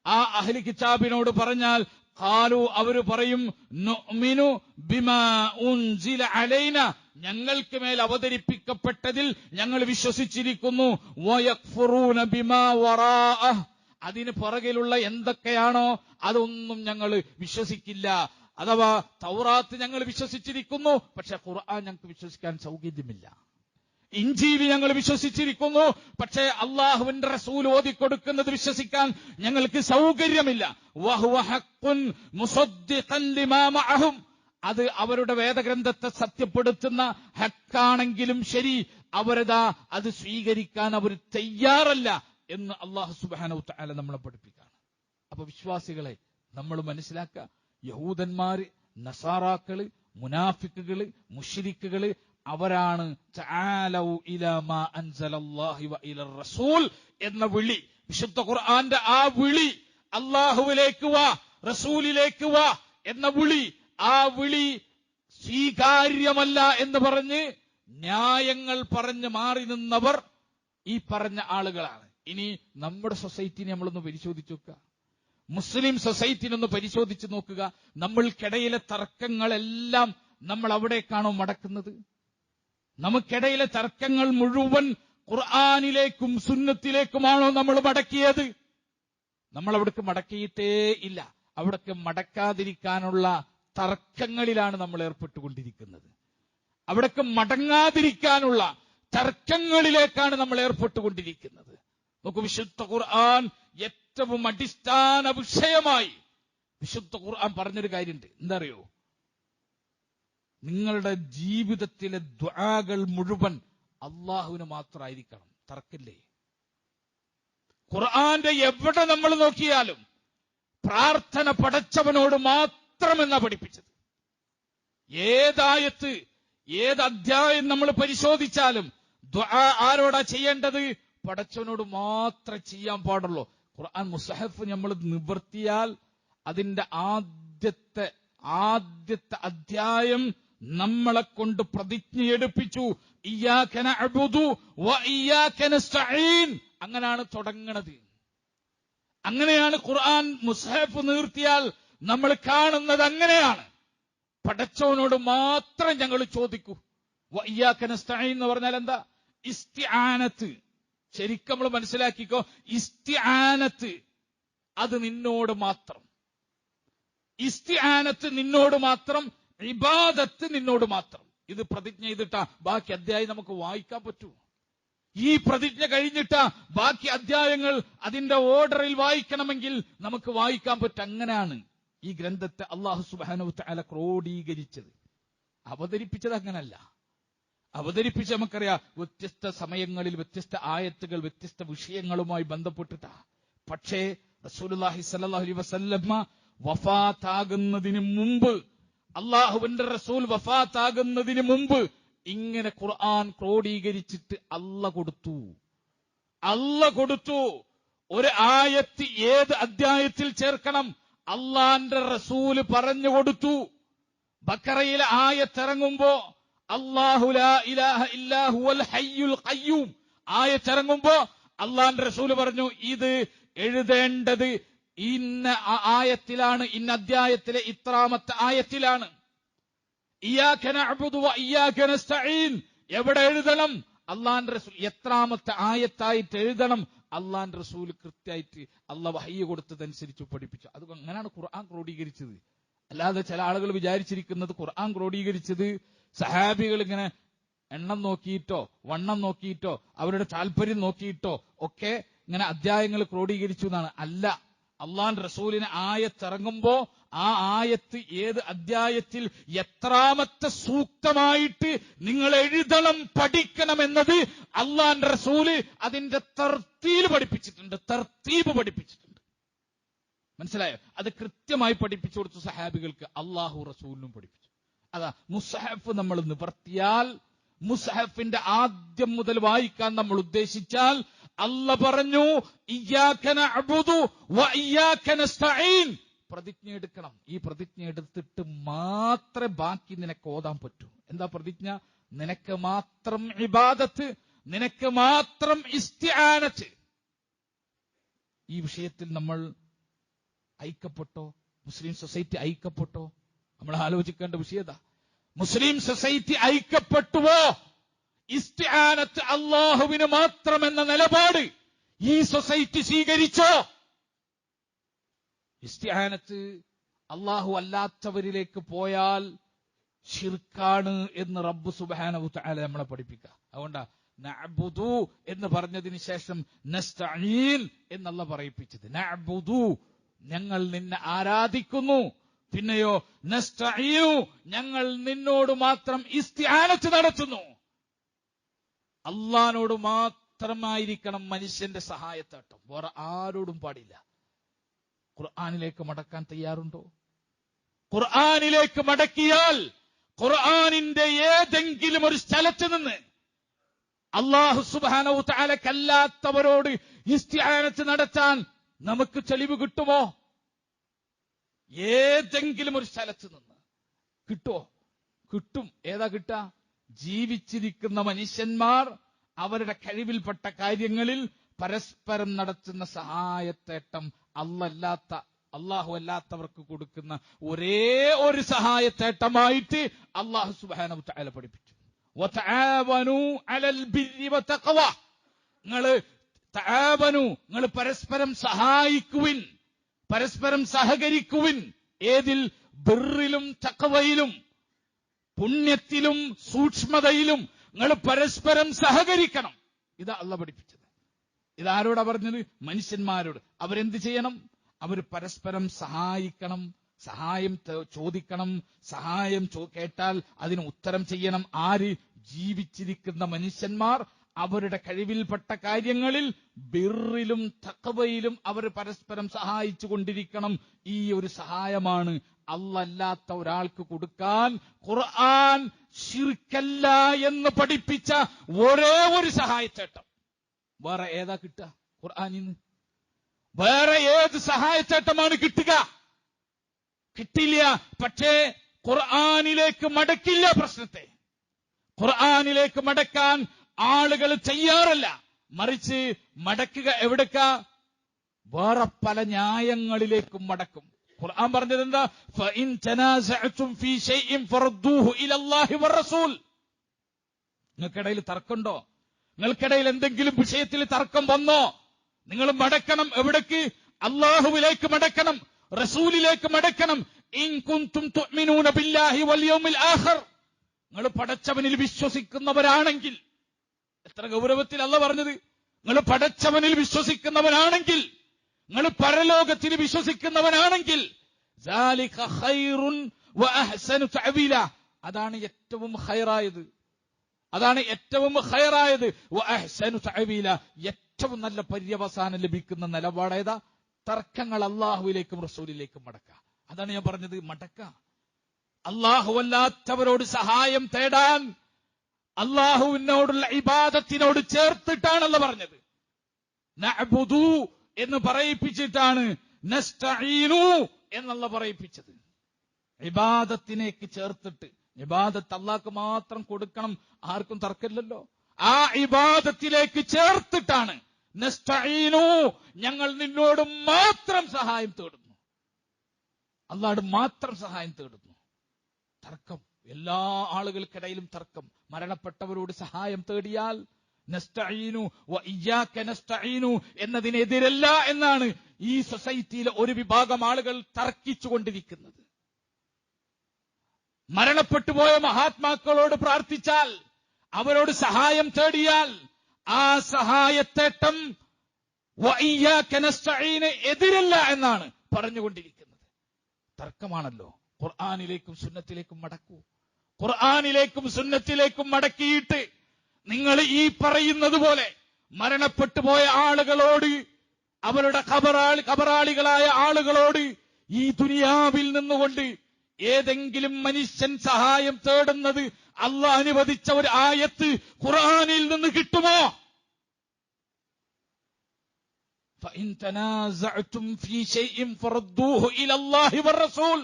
ആ അഹ്ലി കിതാബിനോട് പറഞ്ഞാൽ, ഖാലു അവർ പറയും, നുഅ്മിനു ബിമാ ഉൻസില അലൈന, ഞങ്ങൾക്ക് മേൽ അവതരിപ്പിക്കപ്പെട്ടതിൽ ഞങ്ങൾ വിശ്വസിച്ചിരിക്കുന്നു. വയക്ഫുറൂന ബിമാ വറാഅഹ്, അതിന് പുറകിലുള്ള എന്തൊക്കെയാണോ അതൊന്നും ഞങ്ങൾ വിശ്വസിക്കില്ല. അഥവാ തൗറാത്ത് ഞങ്ങൾ വിശ്വസിച്ചിരിക്കുന്നു, പക്ഷെ ഖുർആൻ ഞങ്ങൾക്ക് വിശ്വസിക്കാൻ സൗകര്യമില്ല. ഇഞ്ചീൽ ഞങ്ങൾ വിശ്വസിച്ചിരിക്കുന്നു, പക്ഷേ അള്ളാഹുവിന്റെ റസൂൽ ഓതിക്കൊടുക്കുന്നത് വിശ്വസിക്കാൻ ഞങ്ങൾക്ക് സൗകര്യമില്ല. വഹുവ ഹഖ്ഖുൻ മുസദ്ദിഖൻ ലിമാ മഅഹും, അത് അവരുടെ വേദഗ്രന്ഥത്തെ സത്യപ്പെടുത്തുന്ന ഹക്കാണെങ്കിലും ശരി, അവരതാ അത് സ്വീകരിക്കാൻ അവർ തയ്യാറല്ല എന്ന് അല്ലാഹു സുബ്ഹാനഹു വ തആല നമ്മളെ പഠിപ്പിക്കുകയാണ്. അപ്പൊ വിശ്വാസികളെ നമ്മൾ മനസ്സിലാക്കുക, യഹൂദന്മാര്, നസാറാക്കള്, മുനാഫിക്കുകള്, മുശ്രിക്കുകള് അവരാണ് തആലൗ ഇലാ മാ അൻസലല്ലാഹി വ ഇലർ റസൂൽ എന്ന വിളി, വിശുദ്ധ ഖുർആന്റെ ആ വിളി, അല്ലാഹുവിലേക്ക് വാ, റസൂലിലേക്ക് വാ എന്ന വിളി, ആ വിളി സ്വീകാര്യമല്ല എന്ന് പറഞ്ഞ് ന്യായങ്ങൾ പറഞ്ഞ് മാറി നിന്നവർ ഈ പറഞ്ഞ ആളുകളാണ്. ഇനി നമ്മുടെ സൊസൈറ്റിനെ നമ്മളൊന്ന് പരിശോധിച്ചു നോക്കുക, മുസ്ലിം സൊസൈറ്റിനൊന്ന് പരിശോധിച്ചു നോക്കുക. നമ്മൾക്കിടയിലെ തർക്കങ്ങളെല്ലാം നമ്മൾ അവിടേക്കാണോ മടക്കുന്നത്? നമുക്കിടയിലെ തർക്കങ്ങൾ മുഴുവൻ ഖുർആനിലേക്കും സുന്നത്തിലേക്കുമാണോ നമ്മൾ മടക്കിയത്? നമ്മൾ അവിടേക്ക് മടക്കിയിട്ടേ ഇല്ല. അവിടേക്ക് മടക്കാതിരിക്കാനുള്ള തർക്കങ്ങളിലാണ് നമ്മൾ ഏർപ്പെട്ടുകൊണ്ടിരിക്കുന്നത്. അവിടേക്ക് മടങ്ങാതിരിക്കാനുള്ള തർക്കങ്ങളിലേക്കാണ് നമ്മൾ ഏർപ്പെട്ടുകൊണ്ടിരിക്കുന്നത്. നോക്കൂ, വിശുദ്ധ ഖുർആൻ ഏറ്റവും അടിസ്ഥാന വിഷയമായി വിശുദ്ധ ഖുർആൻ പറഞ്ഞൊരു കാര്യമുണ്ട്. എന്താ അറിയോ? നിങ്ങളുടെ ജീവിതത്തിലെ ദുആകൾ മുഴുവൻ അള്ളാഹുവിന് മാത്രമായിരിക്കണം. തർക്കില്ലേ? ഖുർആന്റെ എവിടെ നമ്മൾ നോക്കിയാലും പ്രാർത്ഥന പടച്ചവനോട് മാത്രമെന്നാ പഠിപ്പിച്ചത്. ഏതായത്ത്, ഏത് അധ്യായം നമ്മൾ പരിശോധിച്ചാലും ദുആ ആരോടാ ചെയ്യേണ്ടത്? പടച്ചവനോട് മാത്രമേ ചെയ്യാൻ പാടുള്ളൂ. ഖുർആൻ മുസ്ഹഫ് നമ്മൾ നിവർത്തിയാൽ അതിന്റെ ആദ്യത്തെ അധ്യായം നമ്മളെ കൊണ്ട് പ്രതിജ്ഞയെടുപ്പിച്ചു, ഇയ്യാക നഅ്ബുദു വ ഇയ്യാക നസ്തഈൻ. അങ്ങനെയാണ് തുടങ്ങുന്നത്. അങ്ങനെയാണ് ഖുർആൻ മുസ്ഹഫ് നിർത്തിയാൽ നമ്മൾ കാണുന്നത്. അങ്ങനെയാണ്. പടച്ചവനോട് മാത്രം ഞങ്ങൾ ചോദിക്കൂ. വ ഇയ്യാക നസ്തഈൻ എന്ന് പറഞ്ഞാൽ എന്താ? ഇസ്തിആനത്ത്. ശരിക്കും നമ്മൾ മനസ്സിലാക്കിക്കോ, ഇസ്തിആനത്ത് അത് നിന്നോട് മാത്രം, ഇസ്തിആനത്ത് നിന്നോട് മാത്രം, ഇബാദത്ത് നിന്നോട് മാത്രം. ഇത് പ്രതിജ്ഞ ചെയ്തിട്ടാ ബാക്കി അധ്യായം നമുക്ക് വായിക്കാൻ പറ്റൂ. ഈ പ്രതിജ്ഞ കഴിഞ്ഞിട്ടാ ബാക്കി അധ്യായങ്ങൾ അതിന്റെ ഓർഡറിൽ വായിക്കണമെങ്കിൽ നമുക്ക് വായിക്കാൻ പറ്റും. അങ്ങനെയാണ് ഈ ഗ്രന്ഥത്തെ അല്ലാഹു സുബ്ഹാനഹു വ തആല ക്രോഡീകരിച്ചത്. അവതരിപ്പിച്ചത് അങ്ങനല്ല. അവതരിപ്പിച്ച് നമുക്കറിയാം, വ്യത്യസ്ത സമയങ്ങളിൽ വ്യത്യസ്ത ആയത്തുകൾ വ്യത്യസ്ത വിഷയങ്ങളുമായി ബന്ധപ്പെട്ടിട്ടാ. പക്ഷേ റസൂലുള്ളാഹി സ്വല്ലല്ലാഹു അലൈഹി വസല്ലമ വഫാത്താകുന്നതിന് മുമ്പ്, അള്ളാഹുവിന്റെ റസൂൽ വഫാത്താകുന്നതിന് മുമ്പ് ഇങ്ങനെ ഖുർആൻ ക്രോഡീകരിച്ചിട്ട് അല്ല കൊടുത്തു. ഒരു ആയത്ത് ഏത് അധ്യായത്തിൽ ചേർക്കണം അള്ളാന്റെ റസൂല് പറഞ്ഞു കൊടുത്തു. ബഖറയിലെ ആയത്തിറങ്ങുമ്പോ അല്ലാഹു ലാ ഇലാഹ ഇല്ലാ ഹുവൽ ഹയ്യുൽ ഖയ്യൂം ആയത്തിറങ്ങുമ്പോ അള്ളാന്റെ റസൂല് പറഞ്ഞു, ഇത് എഴുതേണ്ടത് ഇന്ന ആയത്തിലാണ്, ഇന്ന അധ്യായത്തിലെ ഇത്രാമത്തെ ആയത്തിലാണ്. ഇയ്യാക നഅ്ബുദു വ ഇയ്യാക നസ്തഈൻ എവിടെ എഴുതണം? അള്ളാന്റെ റസൂൽ എത്രാമത്തെ ആയത്തായിട്ട് എഴുതണം? അള്ളാന്റെ റസൂൽ കൃത്യമായിട്ട് അള്ളാഹ് വഹയ്യ് കൊടുത്തതനുസരിച്ച് പഠിപ്പിച്ചു. അത് അങ്ങനെയാണ് ഖുർആൻ ക്രോഡീകരിച്ചത്. അല്ലാതെ ചില ആളുകൾ വിചാരിച്ചിരിക്കുന്നത് ഖുർആൻ ക്രോഡീകരിച്ചത് സഹാബികൾ ഇങ്ങനെ എണ്ണം നോക്കിയിട്ടോ വണ്ണം നോക്കിയിട്ടോ അവരുടെ താല്പര്യം നോക്കിയിട്ടോ ഒക്കെ ഇങ്ങനെ അധ്യായങ്ങൾ ക്രോഡീകരിച്ചു എന്നാണ്. അല്ല, അള്ളാന്റെ റസൂലിന് ആയത്തിറങ്ങുമ്പോ ആ ആയത്ത് ഏത് അധ്യായത്തിൽ എത്രാമത്തെ സൂക്തമായിട്ട് നിങ്ങൾ എഴുതണം, പഠിക്കണം എന്നത് അള്ളാന്റെ റസൂല് അതിന്റെ തർത്തീബ് പഠിപ്പിച്ചിട്ടുണ്ട്. മനസ്സിലായോ? അത് കൃത്യമായി പഠിപ്പിച്ചു കൊടുത്തു സഹാബികൾക്ക്, അള്ളാഹു റസൂലിനും പഠിപ്പിച്ചു. അതാ മുസ്ഹഫ് നമ്മൾ നിവർത്തിയാൽ, മുസ്ഹഫിന്റെ ആദ്യം മുതൽ വായിക്കാൻ നമ്മൾ ഉദ്ദേശിച്ചാൽ അല്ലാഹ് പറഞ്ഞു ഇയ്യാക നഅ്ബുദു വ ഇയ്യാക നസ്തഈൻ. പ്രതിജ്ഞ എടുക്കണം. ഈ പ്രതിജ്ഞ എടുത്തിട്ട് മാത്രമേ ബാക്കി നിനക്ക് ഓതാൻ പറ്റൂ. എന്താ പ്രതിജ്ഞ? നിനക്ക് മാത്രം ഇബാദത്ത്, നിനക്ക് മാത്രം ഇസ്തിആനത്ത്. ഈ വിഷയത്തിൽ നമ്മൾ ഐക്യപ്പെട്ടോ? മുസ്ലിം സൊസൈറ്റി ഐക്യപ്പെട്ടോ? നമ്മൾ ആലോചിക്കേണ്ട വിഷയത. മുസ്ലിം സൊസൈറ്റി ഐക്യപ്പെട്ടുവോ? ഇസ്തിആനത്ത് അല്ലാഹുവിന് മാത്രമെന്ന നിലപാട് ഈ സൊസൈറ്റി സ്വീകരിച്ചോ? ഇസ്തിആനത്ത് അല്ലാഹു അല്ലാത്തവരിലേക്ക് പോയാൽ ശിർക്കാണ് എന്ന് റബ്ബ് സുബ്ഹാനഹു തആല നമ്മളെ പഠിപ്പിക്കുക. അതുകൊണ്ടാ നഅ്ബുദു എന്ന് പറഞ്ഞതിന് ശേഷം നസ്തഈൻ എന്നല്ല പറയിപ്പിച്ചത്. നഅ്ബുദു ഞങ്ങൾ നിന്നെ ആരാധിക്കുന്നു, പിന്നെയോ നസ്തഈനു ഞങ്ങൾ നിന്നോട് മാത്രം ഇസ്തിആനത്ത് നടത്തുന്നു. അള്ളാനോട് മാത്രമായിരിക്കണം മനുഷ്യന്റെ സഹായത്തേട്ടം, വേറെ ആരോടും പാടില്ല. ഖുർആനിലേക്ക് മടക്കാൻ തയ്യാറുണ്ടോ? ഖുർആനിലേക്ക് മടക്കിയാൽ ഖുർആനിന്റെ ഏതെങ്കിലും ഒരു സ്ഥലത്ത് നിന്ന് അല്ലാഹു സുബ്ഹാനഹു തആലക്കല്ലാത്തവരോട് ഇസ്തിആനത്ത് നടത്താൻ നമുക്ക് തെളിവ് കിട്ടുമോ? ഏതെങ്കിലും ഒരു സ്ഥലത്ത് നിന്ന് കിട്ടുമോ? കിട്ടും. ഏതാ കിട്ടുക? ജീവിച്ചിരിക്കുന്ന മനുഷ്യന്മാർ അവരുടെ കഴിവിൽപ്പെട്ട കാര്യങ്ങളിൽ പരസ്പരം നടത്തുന്ന സഹായത്തേട്ടം അല്ലാഹു അല്ലാത്തവർക്ക് കൊടുക്കുന്ന ഒരേ ഒരു സഹായത്തേട്ടമായിട്ട് അല്ലാഹു സുബ്ഹാനഹു തആല പഠിപ്പിച്ചു. വതആവനു അലൽ ബിർരി വതഖ്വ. നിങ്ങൾ പരസ്പരം സഹായിക്കുവിൻ, പരസ്പരം സഹകരിക്കുവിൻ. ഏതിൽ? ബിർറിലും തഖ്വയിലും, പുണ്യത്തിലും സൂക്ഷ്മതയിലും നിങ്ങൾ പരസ്പരം സഹകരിക്കണം. ഇതാ അല്ലാഹ് പഠിപ്പിച്ചത്. ഇതാരോടാ പറഞ്ഞത്? മനുഷ്യന്മാരോട്. അവരെന്ത് ചെയ്യണം? അവർ പരസ്പരം സഹായിക്കണം, സഹായം ചോദിക്കണം, സഹായം കേട്ടാൽ അതിന് ഉത്തരം ചെയ്യണം. ആര്? ജീവിച്ചിരിക്കുന്ന മനുഷ്യന്മാർ അവരുടെ കഴിവിൽപ്പെട്ട കാര്യങ്ങളിൽ ബിർറിലും തഖ്വയിലും അവർ പരസ്പരം സഹായിച്ചു കൊണ്ടിരിക്കണം. ഈ ഒരു സഹായമാണ് അല്ലാത്ത ഒരാൾക്ക് കൊടുക്കാൻ ഖുർആൻ ശിർക്കല്ല എന്ന് പഠിപ്പിച്ച ഒരേ ഒരു സഹായത്തേട്ടം. വേറെ ഏതാ കിട്ടുക ഖുർആനിന്ന്? വേറെ ഏത് സഹായത്തേട്ടമാണ് കിട്ടുക? കിട്ടില്ല. പക്ഷേ ഖുർആനിലേക്ക് മടക്കില്ല പ്രശ്നത്തെ. ഖുർആനിലേക്ക് മടക്കാൻ ആളുകൾ തയ്യാറല്ല. മറിച്ച് മടക്കുക എവിടേക്ക? വേറെ പല ന്യായങ്ങളിലേക്കും മടക്കും. ഖുർആൻ പറഞ്ഞത് എന്താ? ഫഇൻ തനാസഅതും ഫീ ഷൈഇൻ ഫറദ്ദൂഹു ഇലല്ലാഹി വറസൂൽ. നിങ്ങൾക്കിടയിൽ തർക്കമുണ്ടോ? നിങ്ങൾക്കിടയിൽ എന്തെങ്കിലും വിഷയത്തിൽ തർക്കം വന്നോ? നിങ്ങൾ മടക്കണം. എവിടേക്ക്? അല്ലാഹുവിലേക്ക് മടക്കണം, റസൂലിലേക്ക് മടക്കണം. ഇൻ കുൻതും തുഅ്മിനൂന ബില്ലാഹി വൽ യൗമിൽ ആഖിർ. നിങ്ങൾ പടച്ചവനിൽ വിശ്വസിക്കുന്നവരാണെങ്കിൽ, എത്ര ഗൗരവത്തിൽ അല്ലാഹ് പറഞ്ഞത്. നിങ്ങൾ പടച്ചവനിൽ വിശ്വസിക്കുന്നവനാണെങ്കിൽ, നിങ്ങൾ പരലോകത്തിൽ വിശ്വസിക്കുന്നവനാണെങ്കിൽ, ദാലിക ഖൈറുൻ വഅഹ്സനു തഅവീല. അതാണ് ഏറ്റവും ഖൈറായത്. അതാണ് ഏറ്റവും ഖൈറായത്. വഅഹ്സനു തഅവീല. ഏറ്റവും നല്ല പര്യവസാനം ലഭിക്കുന്ന നിലപാടേതാ? തർക്കങ്ങൾ അല്ലാഹുവിലേക്കും റസൂലിലേക്കും മടക്കുക. അതാണ് ഞാൻ പറഞ്ഞത്. മടക്കുക. അല്ലാഹുവല്ലാത്തവരോട് സഹായം തേടാൻ അല്ലാഹുവിനോടുള്ള ഇബാദത്തിനോട് ചേർത്തിട്ടാണല്ലോ പറഞ്ഞത്. നഅ്ബുദു എന്ന് പറയിപ്പിച്ചിട്ടാണ് നസ്തഈനു എന്നുള്ള പറയിപ്പിച്ചത്. ഇബാദത്തിനേക്ക് ചേർത്തിട്ട്. ഇബാദത്ത് അല്ലാഹ്ക്ക് മാത്രം കൊടുക്കണം, ആർക്കും തർക്കമില്ലല്ലോ. ആ ഇബാദത്തിലേക്ക് ചേർത്തിട്ടാണ് നസ്തഈനു, ഞങ്ങൾ നിന്നോട് മാത്രം സഹായം തേടുന്നു, അല്ലാഹുവോട് മാത്രം സഹായം തേടുന്നു. തർക്കം എല്ലാ ആളുകൾക്കിടയിലും തർക്കം. മരണപ്പെട്ടവരോട് സഹായം തേടിയാൽ നസ്തഈനു വ ഇയ്യാക നസ്തഈനു എന്നതിനെതിരല്ല എന്നാണ് ഈ സൊസൈറ്റിയിലെ ഒരു വിഭാഗം ആളുകൾ തർക്കിച്ചുകൊണ്ടിരിക്കുന്നത്. മരണപ്പെട്ടുപോയ മഹാത്മാക്കളോട് പ്രാർത്ഥിച്ചാൽ, അവരോട് സഹായം തേടിയാൽ ആ സഹായത്തേട്ടം വ ഇയ്യാക നസ്തഈന് എതിരല്ല എന്നാണ് പറഞ്ഞുകൊണ്ടിരിക്കുന്നത്. തർക്കമാണല്ലോ. ഖുർആനിലേക്കും സുന്നത്തിലേക്കും മടക്കൂ. ഖുർആനിലേക്കും സുന്നത്തിലേക്കും മടക്കിയിട്ട് നിങ്ങൾ ഈ പറയുന്നത് പോലെ മരണപ്പെട്ടുപോയ ആളുകളോട്, അവരുടെ ഖബറാളികളായ ആളുകളോട് ഈ ദുനിയാവിൽ നിന്നുകൊണ്ട് ഏതെങ്കിലും മനുഷ്യൻ സഹായം തേടുന്നത് അല്ലാഹ് അനുവദിച്ച ഒരു ആയത്ത് ഖുർആനിൽ നിന്ന് കിട്ടുമോ? ഫഇൻ തനാസഅതും ഫീ ശൈഇൻ ഫറദ്ദൂഹു ഇലല്ലാഹി വറസൂൽ.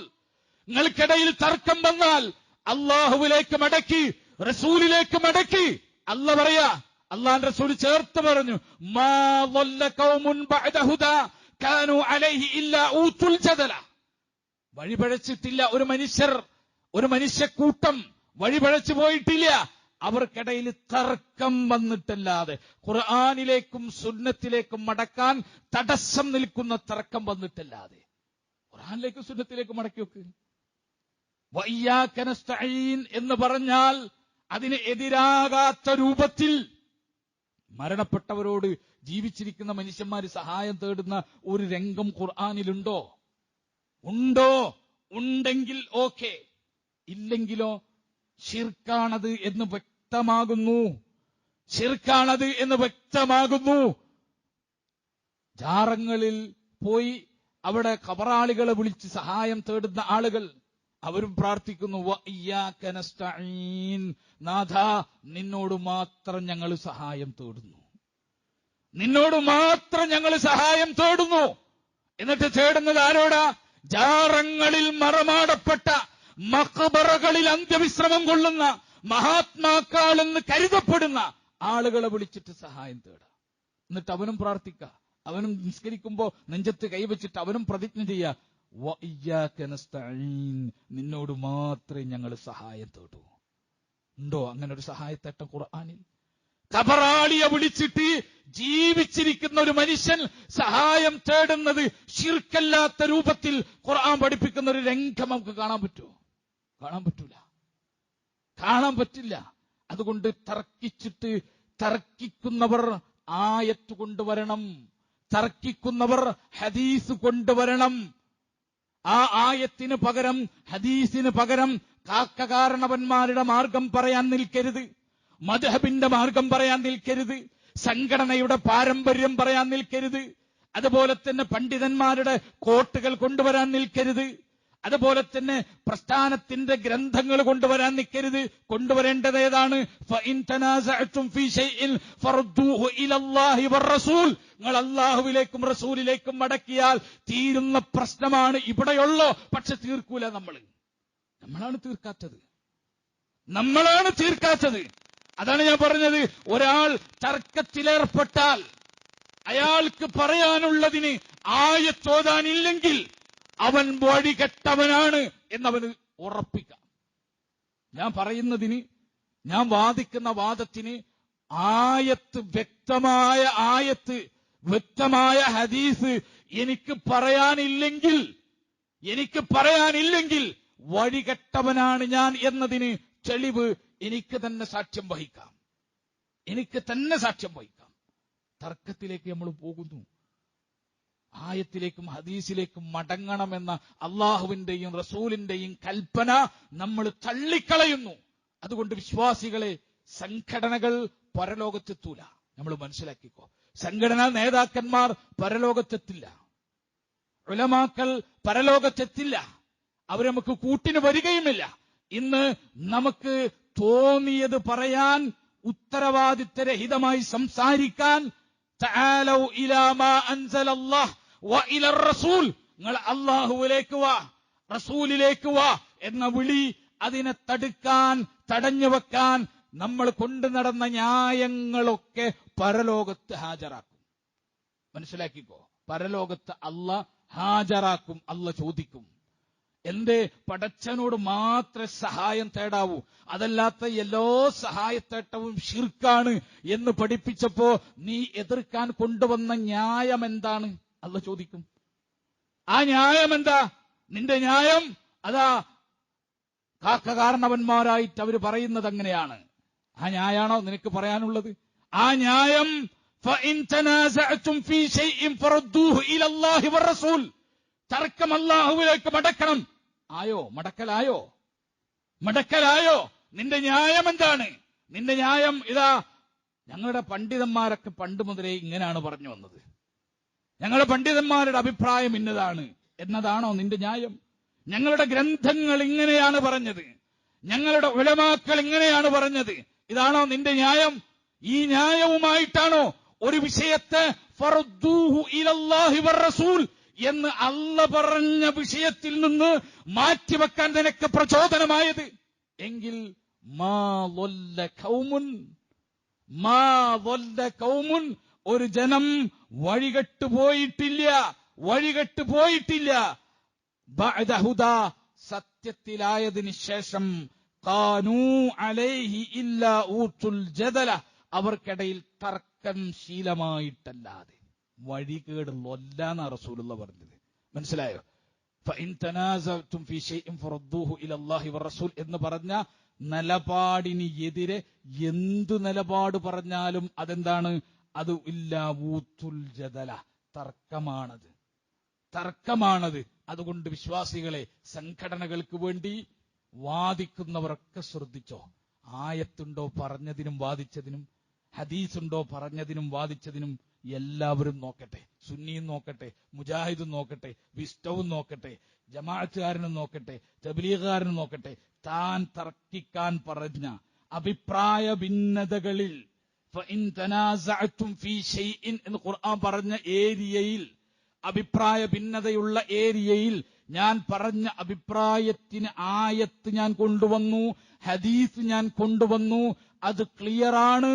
നിങ്ങൾക്കിടയിൽ തർക്കം വന്നാൽ അല്ലാഹുവിലേക്ക് മടക്കി, റസൂലിലേക്ക് മടക്കി. അല്ലാഹ് പറയാ, അല്ലാഹുവിന്റെ റസൂൽ ചേർത്ത് പറഞ്ഞു, മാ ളല്ല ഖൗമുൻ ബഅദ ഹുദാ കാനൂ അലൈഹി ഇല്ലാ ഊതുൽ ജദല. വഴിപഴച്ചിട്ടില്ല ഒരു മനുഷ്യക്കൂട്ടം വഴിപഴച്ചു പോയിട്ടില്ല, അവർക്കിടയിൽ തർക്കം വന്നിട്ടല്ലാതെ. ഖുർആനിലേക്കും സുന്നത്തിലേക്കും മടക്കാൻ തടസ്സം നിൽക്കുന്ന തർക്കം വന്നിട്ടല്ലാതെ. ഖുർആനിലേക്കും സുന്നത്തിലേക്കും മടക്കി വെക്ക്. വഇയ്യാക നസ്തഈൻ എന്ന് പറഞ്ഞാൽ അതിന് എതിരാകാത്ത രൂപത്തിൽ മരണപ്പെട്ടവരോട് ജീവിച്ചിരിക്കുന്ന മനുഷ്യന്മാർ സഹായം തേടുന്ന ഒരു രംഗം ഖുർആനിലുണ്ടോ? ഉണ്ടോ? ഉണ്ടെങ്കിൽ ഓക്കെ, ഇല്ലെങ്കിലോ ശിർക്കാണത് എന്ന് വ്യക്തമാകുന്നു. ജാറങ്ങളിൽ പോയി അവിടെ ഖബറാളികളെ വിളിച്ച് സഹായം തേടുന്ന ആളുകൾ, അവരും പ്രാർത്ഥിക്കുന്നു, വഇയ്യാക നസ്തഈൻ, നാഥാ നിന്നോട് മാത്രം ഞങ്ങൾ സഹായം തേടുന്നു, നിന്നോട് മാത്രം ഞങ്ങൾ സഹായം തേടുന്നു. എന്നിട്ട് തേടുന്നത് ആരോടാ? ജാറങ്ങളിൽ മറമാടപ്പെട്ട, മഖബറകളിൽ അന്ത്യവിശ്രമം കൊള്ളുന്ന മഹാത്മാക്കളെന്ന് കരുതപ്പെടുന്ന ആളുകളെ വിളിച്ചിട്ട് സഹായം തേടാം. എന്നിട്ട് അവനും പ്രാർത്ഥിക്കാം, അവനും നിസ്കരിക്കുമ്പോ നെഞ്ചത്ത് കൈവച്ചിട്ട് അവനും പ്രതിജ്ഞ ചെയ്യാ, വഇയ്യാക നസ്തഈൻ, നിന്നോട് മാത്രമേ ഞങ്ങൾ സഹായം തേടൂ. ഉണ്ടോ അങ്ങനെ ഒരു സഹായത്തേട്ടം ഖുർആനിൽ? ഖബറാളിയെ വിളിച്ചിട്ട് ജീവിച്ചിരിക്കുന്ന ഒരു മനുഷ്യൻ സഹായം തേടുന്നത് ശിർക്കല്ലാത്ത രൂപത്തിൽ ഖുർആൻ പഠിപ്പിക്കുന്ന ഒരു രംഗം നമുക്ക് കാണാൻ പറ്റുമോ? കാണാൻ പറ്റില്ല. അതുകൊണ്ട് തർക്കിക്കുന്നവർ ആയത്ത് കൊണ്ടുവരണം, തർക്കിക്കുന്നവർ ഹദീസ് കൊണ്ടുവരണം. ആ ആയത്തിന് പകരം, ഹദീസിന് പകരം കാരണവന്മാരുടെ മാർഗം പറയാൻ നിൽക്കരുത്, മദ്ഹബിന്റെ മാർഗം പറയാൻ നിൽക്കരുത്, സംഘടനയുടെ പാരമ്പര്യം പറയാൻ നിൽക്കരുത്, അതുപോലെ തന്നെ പണ്ഡിതന്മാരുടെ കോട്ടുകൾ കൊണ്ടുവരാൻ നിൽക്കരുത്, അതുപോലെ തന്നെ പ്രസ്ഥാനത്തിന്റെ ഗ്രന്ഥങ്ങൾ കൊണ്ടുവരാൻ നിൽക്കരുത്. കൊണ്ടുവരേണ്ടത് ഏതാണ്? ഫഇൻ തനാസഅതും ഫീ ഷൈഇൻ ഫറദ്ദൂഹു ഇലല്ലാഹി വറസൂൽ. നിങ്ങൾ അല്ലാഹുവിലേക്കും റസൂലിലേക്കും മടക്കിയാൽ തീരുന്ന പ്രശ്നമാണ് ഇവിടെയുള്ളോ. പക്ഷെ തീർക്കൂല. നമ്മളാണ് തീർക്കാത്തത്. അതാണ് ഞാൻ പറഞ്ഞത്. ഒരാൾ തർക്കത്തിലേർപ്പെട്ടാൽ അയാൾക്ക് പറയാനുള്ളതിന് ആയത്തോതാനില്ലെങ്കിൽ അവൻ വഴികെട്ടവനാണ് എന്നവന് ഉറപ്പിക്കാം. ഞാൻ വാദിക്കുന്ന വാദത്തിന് വ്യക്തമായ ഹദീസ് എനിക്ക് പറയാനില്ലെങ്കിൽ വഴികെട്ടവനാണ് ഞാൻ എന്നതിന് തെളിവ് എനിക്ക് തന്നെ സാക്ഷ്യം വഹിക്കാം. തർക്കത്തിലേക്ക് നമ്മൾ പോകുന്നു. ആയത്തിലേക്കും ഹദീസിലേക്കും മടങ്ങണമെന്ന അള്ളാഹുവിന്റെയും റസൂലിന്റെയും കൽപ്പന നമ്മൾ തള്ളിക്കളയുന്നു. അതുകൊണ്ട് വിശ്വാസികളെ, സംഘടനകൾ പരലോകത്തെത്തൂല. നമ്മൾ മനസ്സിലാക്കിക്കോ. സംഘടനാ നേതാക്കന്മാർ പരലോകത്തെത്തില്ല, ഉലമാക്കൾ പരലോകത്തെത്തില്ല, അവർ നമുക്ക് കൂട്ടിന് വരികയുമില്ല. ഇന്ന് നമുക്ക് തോന്നിയത് പറയാൻ, ഉത്തരവാദിത്തരഹിതമായി സംസാരിക്കാൻ, തആലൗ ഇലാ മാ അൻസലല്ലാഹ് വ ഇലർ റസൂൽ, നിങ്ങൾ അല്ലാഹുവിലേക്ക് വാ, റസൂലിലേക്ക് വാ എന്ന വിളി, അതിനെ തടഞ്ഞു വെക്കാൻ നമ്മൾ കൊണ്ടു നടന്ന ന്യായങ്ങളൊക്കെ പരലോകത്ത് ഹാജരാക്കും. മനസ്സിലാക്കിക്കോ. പരലോകത്ത് അല്ലാഹ് ഹാജരാക്കും, അല്ലാഹ് ചോദിക്കും. എന്റെ പടച്ചവനോട് മാത്രമേ സഹായം തേടാവൂ, അതല്ലാത്ത എല്ലാ സഹായത്തേട്ടവും ശിർക്കാണ് എന്ന് പഠിപ്പിച്ചപ്പോ നീ എതിർക്കാൻ കൊണ്ടുവന്ന ന്യായം എന്താണ്? അല്ലാഹു ചോദിക്കും. ആ ന്യായം എന്താ? നിന്റെ ന്യായം അതാ കാരണവന്മാരായിട്ട് അവര് പറയുന്നത് അങ്ങനെയാണ്. ആ ന്യായാണോ നിനക്ക് പറയാനുള്ളത്? ആ ന്യായം فَإِن تَنَازَعْتُمْ فِي شَيْءٍ فَرُدُّوهُ إِلَى اللَّهِ وَالرَّسُولِ. തർക്കം അല്ലാഹുവിലേക്ക് മടക്കണം. ആയോ? മടക്കലായോ? നിന്റെ ന്യായം എന്താണ്? നിന്റെ ന്യായം ഇതാ, ഞങ്ങളുടെ പണ്ഡിതന്മാരൊക്കെ പണ്ട് മുതലേ ഇങ്ങനെയാണ് പറഞ്ഞു വന്നത്, ഞങ്ങളുടെ പണ്ഡിതന്മാരുടെ അഭിപ്രായം ഇന്നതാണ് എന്നതാണോ നിന്റെ ന്യായം? ഞങ്ങളുടെ ഗ്രന്ഥങ്ങൾ ഇങ്ങനെയാണ് പറഞ്ഞത്, ഞങ്ങളുടെ ഉലമാക്കൾ ഇങ്ങനെയാണ് പറഞ്ഞത്, ഇതാണോ നിന്റെ ന്യായം? ഈ ന്യായവുമായിട്ടാണോ ഒരു വിഷയത്തെ ഫറദ്ദൂഹു ഇലല്ലാഹി വറസൂൽ എന്ന് അല്ലാഹു പറഞ്ഞ വിഷയത്തിൽ നിന്ന് മാറ്റിവെക്കാൻ നിനക്ക് പ്രചോദനമായത്? എങ്കിൽ മാ ളല്ല ഖൗമുൻ, ഒരു ജനം വഴികെട്ടു പോയിട്ടില്ല ബഅദ ഹുദാ, സത്യത്തിലായതിനു ശേഷം ഖാനൂ അലൈഹി ഇല്ലാ ഊത്തുൽ ജദല, അവർക്കിടയിൽ തർക്കം ശീലമായിട്ടല്ലാതെ. വഴികേട് ലൊല്ലാന്ന റസൂലുള്ള പറഞ്ഞത്, മനസ്സിലായോ? ഫഇൻ തനാസഅതും ഫീ ശൈഇൻ ഫറദ്ദൂഹു ഇലല്ലാഹി വറസൂൽ എന്ന് പറഞ്ഞ നിലപാടിന് എതിരെ എന്തു നിലപാട് പറഞ്ഞാലും അതെന്താണ്? അത് ഇല്ലാ ഊത്തുൽ ജദല, തർക്കമാണത്. അതുകൊണ്ട് വിശ്വാസികളെ, സംഘടനകൾക്ക് വേണ്ടി വാദിക്കുന്നവരൊക്കെ ശ്രദ്ധിച്ചോ. ആയത്തുണ്ടോ പറഞ്ഞതിനും വാദിച്ചതിനും, ഹദീസുണ്ടോ പറഞ്ഞതിനും വാദിച്ചതിനും എല്ലാവരും നോക്കട്ടെ. സുന്നിയും നോക്കട്ടെ, മുജാഹിദും നോക്കട്ടെ, വിസ്റ്റവും നോക്കട്ടെ, ജമാഅത്തുകാരനും നോക്കട്ടെ, തബ്ലീഗുകാരനും നോക്കട്ടെ. താൻ തർക്കിക്കാൻ പറഞ്ഞ അഭിപ്രായ ഭിന്നതകളിൽ ഫഇൻ തനാസഅതും ഫീ ശൈഇൻ എന്ന് ഖുർആൻ പറഞ്ഞ ഏരിയയിൽ, അഭിപ്രായ ഭിന്നതയുള്ള ഏരിയയിൽ ഞാൻ പറഞ്ഞ അഭിപ്രായത്തിന് ആയത്ത് ഞാൻ കൊണ്ടുവന്നു, ഹദീസ് ഞാൻ കൊണ്ടുവന്നു. അത് ക്ലിയറാണ്.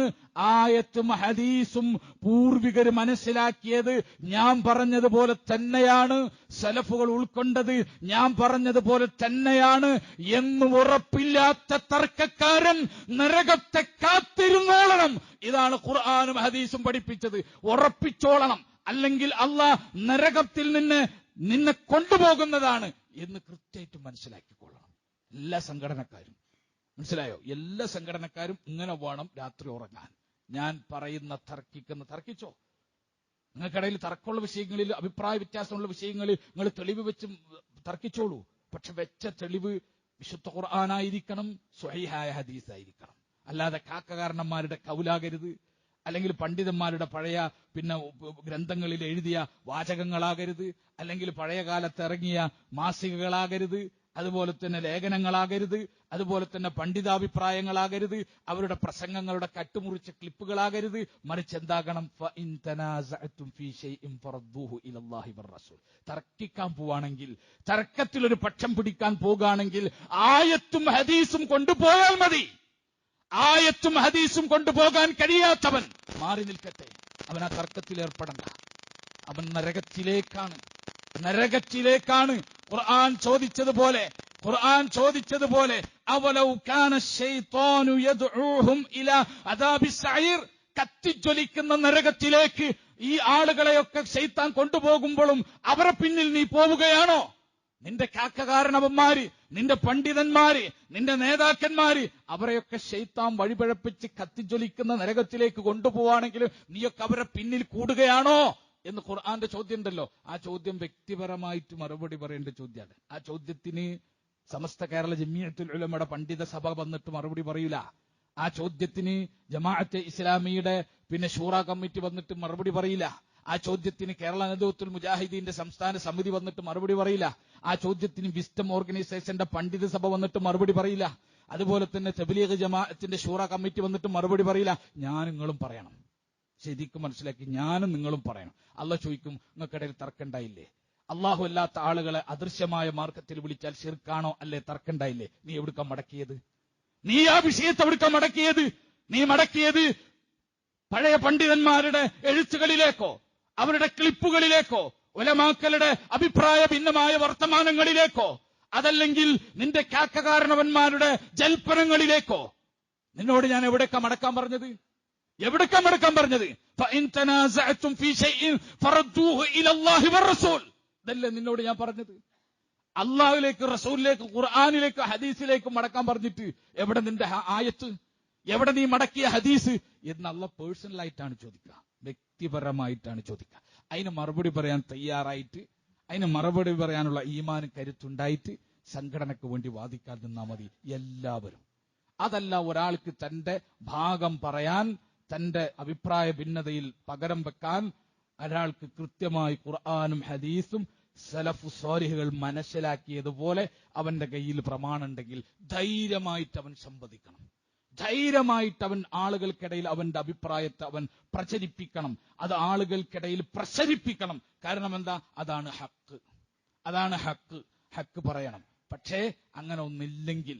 ആയത്തും ഹദീസും പൂർവികർ മനസ്സിലാക്കിയത് ഞാൻ പറഞ്ഞതുപോലെ തന്നെയാണ്, സലഫുകൾ ഉൾക്കൊണ്ടത് ഞാൻ പറഞ്ഞതുപോലെ തന്നെയാണ് എന്ന് ഉറപ്പില്ലാത്ത തർക്കക്കാരൻ നരകത്തെ കാത്തിരുന്നോളണം. ഇതാണ് ഖുർആനും ഹദീസും പഠിപ്പിച്ചത്. ഉറപ്പിച്ചോളണം, അല്ലെങ്കിൽ അല്ലാഹ് നരകത്തിൽ നിന്നെ കൊണ്ടുപോകുന്നതാണ് എന്ന് കൃത്യമായിട്ട് മനസ്സിലാക്കിക്കൊള്ളണം. എല്ലാ സംഘടനക്കാരും, മനസ്സിലായോ? എല്ലാ സംഘടനക്കാരും ഇങ്ങനെ വേണം രാത്രി ഉറങ്ങാൻ. ഞാൻ പറയുന്ന തർക്കിച്ചോ. നിങ്ങൾക്കിടയിൽ തർക്കമുള്ള വിഷയങ്ങളിൽ, അഭിപ്രായ വ്യത്യാസമുള്ള വിഷയങ്ങളിൽ നിങ്ങൾ തെളിവ് വെച്ച് തർക്കിച്ചോളൂ. പക്ഷെ വെച്ച തെളിവ് വിശുദ്ധ ഖുർആനായിരിക്കണം, സ്വഹീഹായ ഹദീസായിരിക്കണം. അല്ലാതെ കാരണന്മാരുടെ കൗലാകരുത്, അല്ലെങ്കിൽ പണ്ഡിതന്മാരുടെ പഴയ ഗ്രന്ഥങ്ങളിൽ എഴുതിയ വാചകങ്ങളാകരുത്, അല്ലെങ്കിൽ പഴയ കാലത്ത് ഇറങ്ങിയ മാസികകളാകരുത്, അതുപോലെ തന്നെ ലേഖനങ്ങളാകരുത്, അതുപോലെ തന്നെ പണ്ഡിതാഭിപ്രായങ്ങളാകരുത്, അവരുടെ പ്രസംഗങ്ങളുടെ കട്ടുമുറിച്ച ക്ലിപ്പുകളാകരുത്. മറിച്ച് എന്താകണം? ഫഇൻ തനാസഅതും ഫീ ശൈഇൻ ഫറദ്ദൂഹു ഇലല്ലാഹി വറസൂൽ. തർക്കിക്കാൻ പോവാണെങ്കിൽ, തർക്കത്തിലൊരു പക്ഷം പിടിക്കാൻ പോകുകയാണെങ്കിൽ ആയത്തും ഹദീസും കൊണ്ടുപോയാൽ മതി. ആയത്തും ഹദീസും കൊണ്ടുപോകാൻ കഴിയാത്തവൻ മാറി നിൽക്കട്ടെ. അവൻ ആ തർക്കത്തിൽ ഏർപ്പെടണ്ട. അവൻ നരകത്തിലേക്കാണ്. ഖുർആൻ ചോദിച്ചതുപോലെ അവലൗ കാന ശൈത്താനു യദ്ഊഹും ഇലാ അദാബിസ് സഈർ, കത്തിജ്വലിക്കുന്ന നരകത്തിലേക്ക് ഈ ആളുകളെയൊക്കെ ശൈത്താൻ കൊണ്ടുപോകുമ്പോഴും അവരെ പിന്നിൽ നീ പോവുകയാണോ? നിന്റെ കാരണവന്മാര്, നിന്റെ പണ്ഡിതന്മാര്, നിന്റെ നേതാക്കന്മാര്, അവരെയൊക്കെ ശൈത്താൻ വഴിപഴപ്പിച്ച് കത്തിജ്വലിക്കുന്ന നരകത്തിലേക്ക് കൊണ്ടുപോവാണെങ്കിൽ നീയൊക്കെ അവരെ പിന്നിൽ കൂടുകയാണോ എന്ന് ഖുർആന്റെ ചോദ്യം ഉണ്ടല്ലോ. ആ ചോദ്യം വ്യക്തിപരമായിട്ട് മറുപടി പറയേണ്ട ചോദ്യമാണ്. ആ ചോദ്യത്തിന് സമസ്ത കേരള ജമിയത്തുൽ ഉലമയുടെ പണ്ഡിത സഭ വന്നിട്ട് മറുപടി പറയൂല. ആ ചോദ്യത്തിന് ജമാഅത്തെ ഇസ്ലാമിയുടെ ഷൂറ കമ്മിറ്റി വന്നിട്ട് മറുപടി പറയില്ല. ആ ചോദ്യത്തിന് കേരള നദവത്തുൽ മുജാഹിദീന്റെ സംസ്ഥാന സമിതി വന്നിട്ട് മറുപടി പറയില്ല. ആ ചോദ്യത്തിന് വിസ്ഡം ഓർഗനൈസേഷന്റെ പണ്ഡിത സഭ വന്നിട്ട് മറുപടി പറയില്ല. അതുപോലെ തന്നെ തബ്ലീഗ് ജമാഅത്തിന്റെ ഷൂറ കമ്മിറ്റി വന്നിട്ട് മറുപടി പറയില്ല. നിങ്ങളും പറയണം. ശരിക്കും മനസ്സിലാക്കി, ഞാനും നിങ്ങളും പറയണം. അള്ളാഹ് ചോദിക്കും, നിങ്ങൾക്കിടയിൽ തർക്കണ്ടായില്ലേ? അള്ളാഹു അല്ലാത്ത ആളുകളെ അദൃശ്യമായ മാർഗത്തിൽ വിളിച്ചാൽ ശിർക്കാണോ അല്ലേ? തർക്കണ്ടായില്ലേ? നീ എവിടുക്കാ മടക്കിയത്? നീ ആ വിഷയത്തെ എവിടുക്കാ മടക്കിയത്? നീ മടക്കിയത് പഴയ പണ്ഡിതന്മാരുടെ എഴുത്തുകളിലേക്കോ, അവരുടെ ക്ലിപ്പുകളിലേക്കോ, ഉലമാക്കളുടെ അഭിപ്രായ ഭിന്നമായ വർത്തമാനങ്ങളിലേക്കോ, അതല്ലെങ്കിൽ നിന്റെ കാക്കകാരണവന്മാരുടെ ജൽപ്പനങ്ങളിലേക്കോ? നിന്നോട് ഞാൻ എവിടേക്കാ മടക്കാൻ പറഞ്ഞത്? എവിടേക്കാ മടക്കാൻ പറഞ്ഞത്? ഫഇൻ തനാസഅതും ഫീ ശൈഇൻ ഫറദ്ദൂഹു ഇലല്ലാഹി വറസൂൽ. ഇതല്ലേ നിന്നോട് ഞാൻ പറഞ്ഞത്? അള്ളാഹുവിലേക്ക്, റസൂലിലേക്ക്, ഖുർആനിലേക്ക്, ഹദീസിലേക്ക് മടക്കാൻ പറഞ്ഞിട്ട് എവിടെ നിന്റെ ആയത്ത്? എവിടെ നീ മടക്കിയ ഹദീസ് എന്ന് അള്ളാഹ് പേഴ്സണലായിട്ടാണ് ചോദിക്കുക, വ്യക്തിപരമായിട്ടാണ് ചോദിക്കുക. അതിന് മറുപടി പറയാൻ തയ്യാറായിട്ട്, അതിന് മറുപടി പറയാനുള്ള ഈമാൻ കരുത്തുണ്ടായിട്ട് സംഘടനയ്ക്ക് വേണ്ടി വാദിക്കാൻ നിന്നാൽ മതി എല്ലാവരും. അതല്ല ഒരാൾക്ക് തന്റെ ഭാഗം പറയാൻ, തന്റെ അഭിപ്രായ ഭിന്നതയിൽ പകരം വെക്കാൻ ഒരാൾക്ക് കൃത്യമായി ഖുർആനും ഹദീസും സലഫു സ്വാലിഹുകൾ മനസ്സിലാക്കിയതുപോലെ അവന്റെ കയ്യിൽ പ്രമാണമുണ്ടെങ്കിൽ ധൈര്യമായിട്ട് അവൻ സംവദിക്കണം. ധൈര്യമായിട്ട് അവൻ ആളുകൾക്കിടയിൽ അവന്റെ അഭിപ്രായത്തെ അവൻ പ്രചരിപ്പിക്കണം. അത് ആളുകൾക്കിടയിൽ പ്രസരിപ്പിക്കണം. കാരണം എന്താ? അതാണ് ഹക്ക്. അതാണ് ഹക്ക്. ഹക്ക് പറയണം. പക്ഷേ അങ്ങനെ ഒന്നില്ലെങ്കിൽ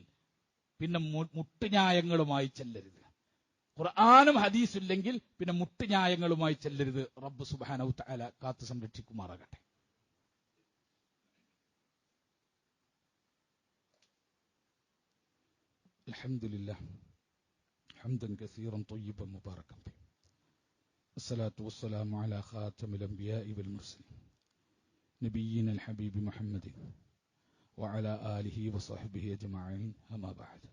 പിന്നെ മുട്ടുന്യായങ്ങളുമായി ചെല്ലരുത്. ഖുർആനും ഹദീസും ഇല്ലെങ്കിൽ പിന്നെ മുട്ടുന്യായങ്ങളുമായി ചെല്ലരുത്. റബ്ബ് സുബ്ഹാനഹു തആല കാത്തു സംരക്ഷിക്കുമാറാകട്ടെ. അൽഹംദുലില്ലാഹ് ഹംദൻ കസീറൻ ത്വയ്യിബൻ മുബാറകൻ ഫീഹി. അസ്സലാത്തു വസ്സലാമു അലാ ഖാതമിൽ അംബിയാഇ വൽ മുർസലീൻ നബിയ്യിന അൽ ഹബീബി മുഹമ്മദിൻ വഅലാ ആലിഹി വസഹ്ബിഹി അജ്മഈൻ. അമാ ബഅദ്.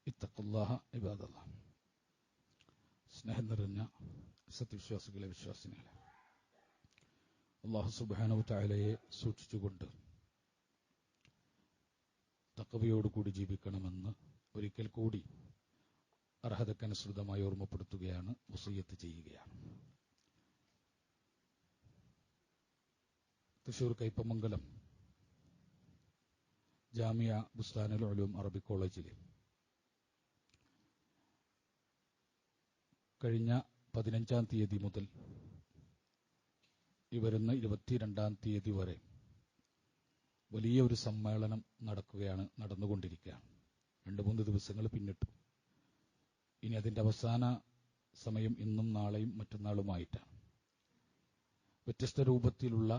ഇത്തഖുല്ലാഹ ഇബാദല്ലാഹ്. സ്നേഹം നിറഞ്ഞ സത്യവിശ്വാസികളെ, വിശ്വാസിനികളെ, അല്ലാഹു സുബ്ഹാനഹു തആലയെ സൂക്ഷിച്ചുകൊണ്ട് തഖ്വയോടുകൂടി ജീവിക്കണമെന്ന് ഒരിക്കൽ കൂടി അർഹതക്കനുസൃതമായി ഓർമ്മപ്പെടുത്തുകയാണ്, വസിയ്യത്ത് ചെയ്യുകയാണ്. തൃശൂർ കയ്പമംഗലം ജാമിയ ബുസ്താനുൽ ഉലൂം അറബിക് കോളേജിൽ കഴിഞ്ഞ 15-ാം തീയതി മുതൽ ഈ വരുന്ന 22-ാം തീയതി വരെ വലിയ ഒരു സമ്മേളനം നടന്നുകൊണ്ടിരിക്കുകയാണ്. 2-3 ദിവസങ്ങൾ പിന്നിട്ടു. ഇനി അതിന്റെ അവസാന സമയം ഇന്നും നാളെയും മറ്റന്നാളുമായിട്ടാണ്. വ്യത്യസ്ത രൂപത്തിലുള്ള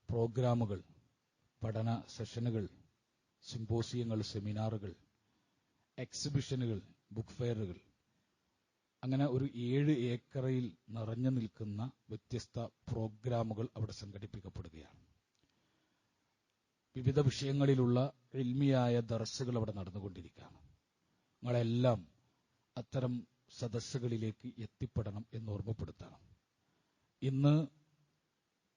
പ്രോഗ്രാമുകൾ, പഠന സെഷനുകൾ, സിംപോസിയങ്ങൾ, സെമിനാറുകൾ, എക്സിബിഷനുകൾ, ബുക്ക് ഫെയറുകൾ, അങ്ങനെ ഒരു 7 ഏക്കറയിൽ നിറഞ്ഞു നിൽക്കുന്ന വ്യത്യസ്ത പ്രോഗ്രാമുകൾ അവിടെ സംഘടിപ്പിക്കപ്പെടുകയാണ്. വിവിധ വിഷയങ്ങളിലുള്ള ഇൽമിയായ ദർസുകൾ അവിടെ നടന്നുകൊണ്ടിരിക്കുകയാണ്. നിങ്ങളെല്ലാം അത്തരം സദസ്സുകളിലേക്ക് എത്തിപ്പെടണം എന്ന് ഓർമ്മപ്പെടുത്തണം. ഇന്ന്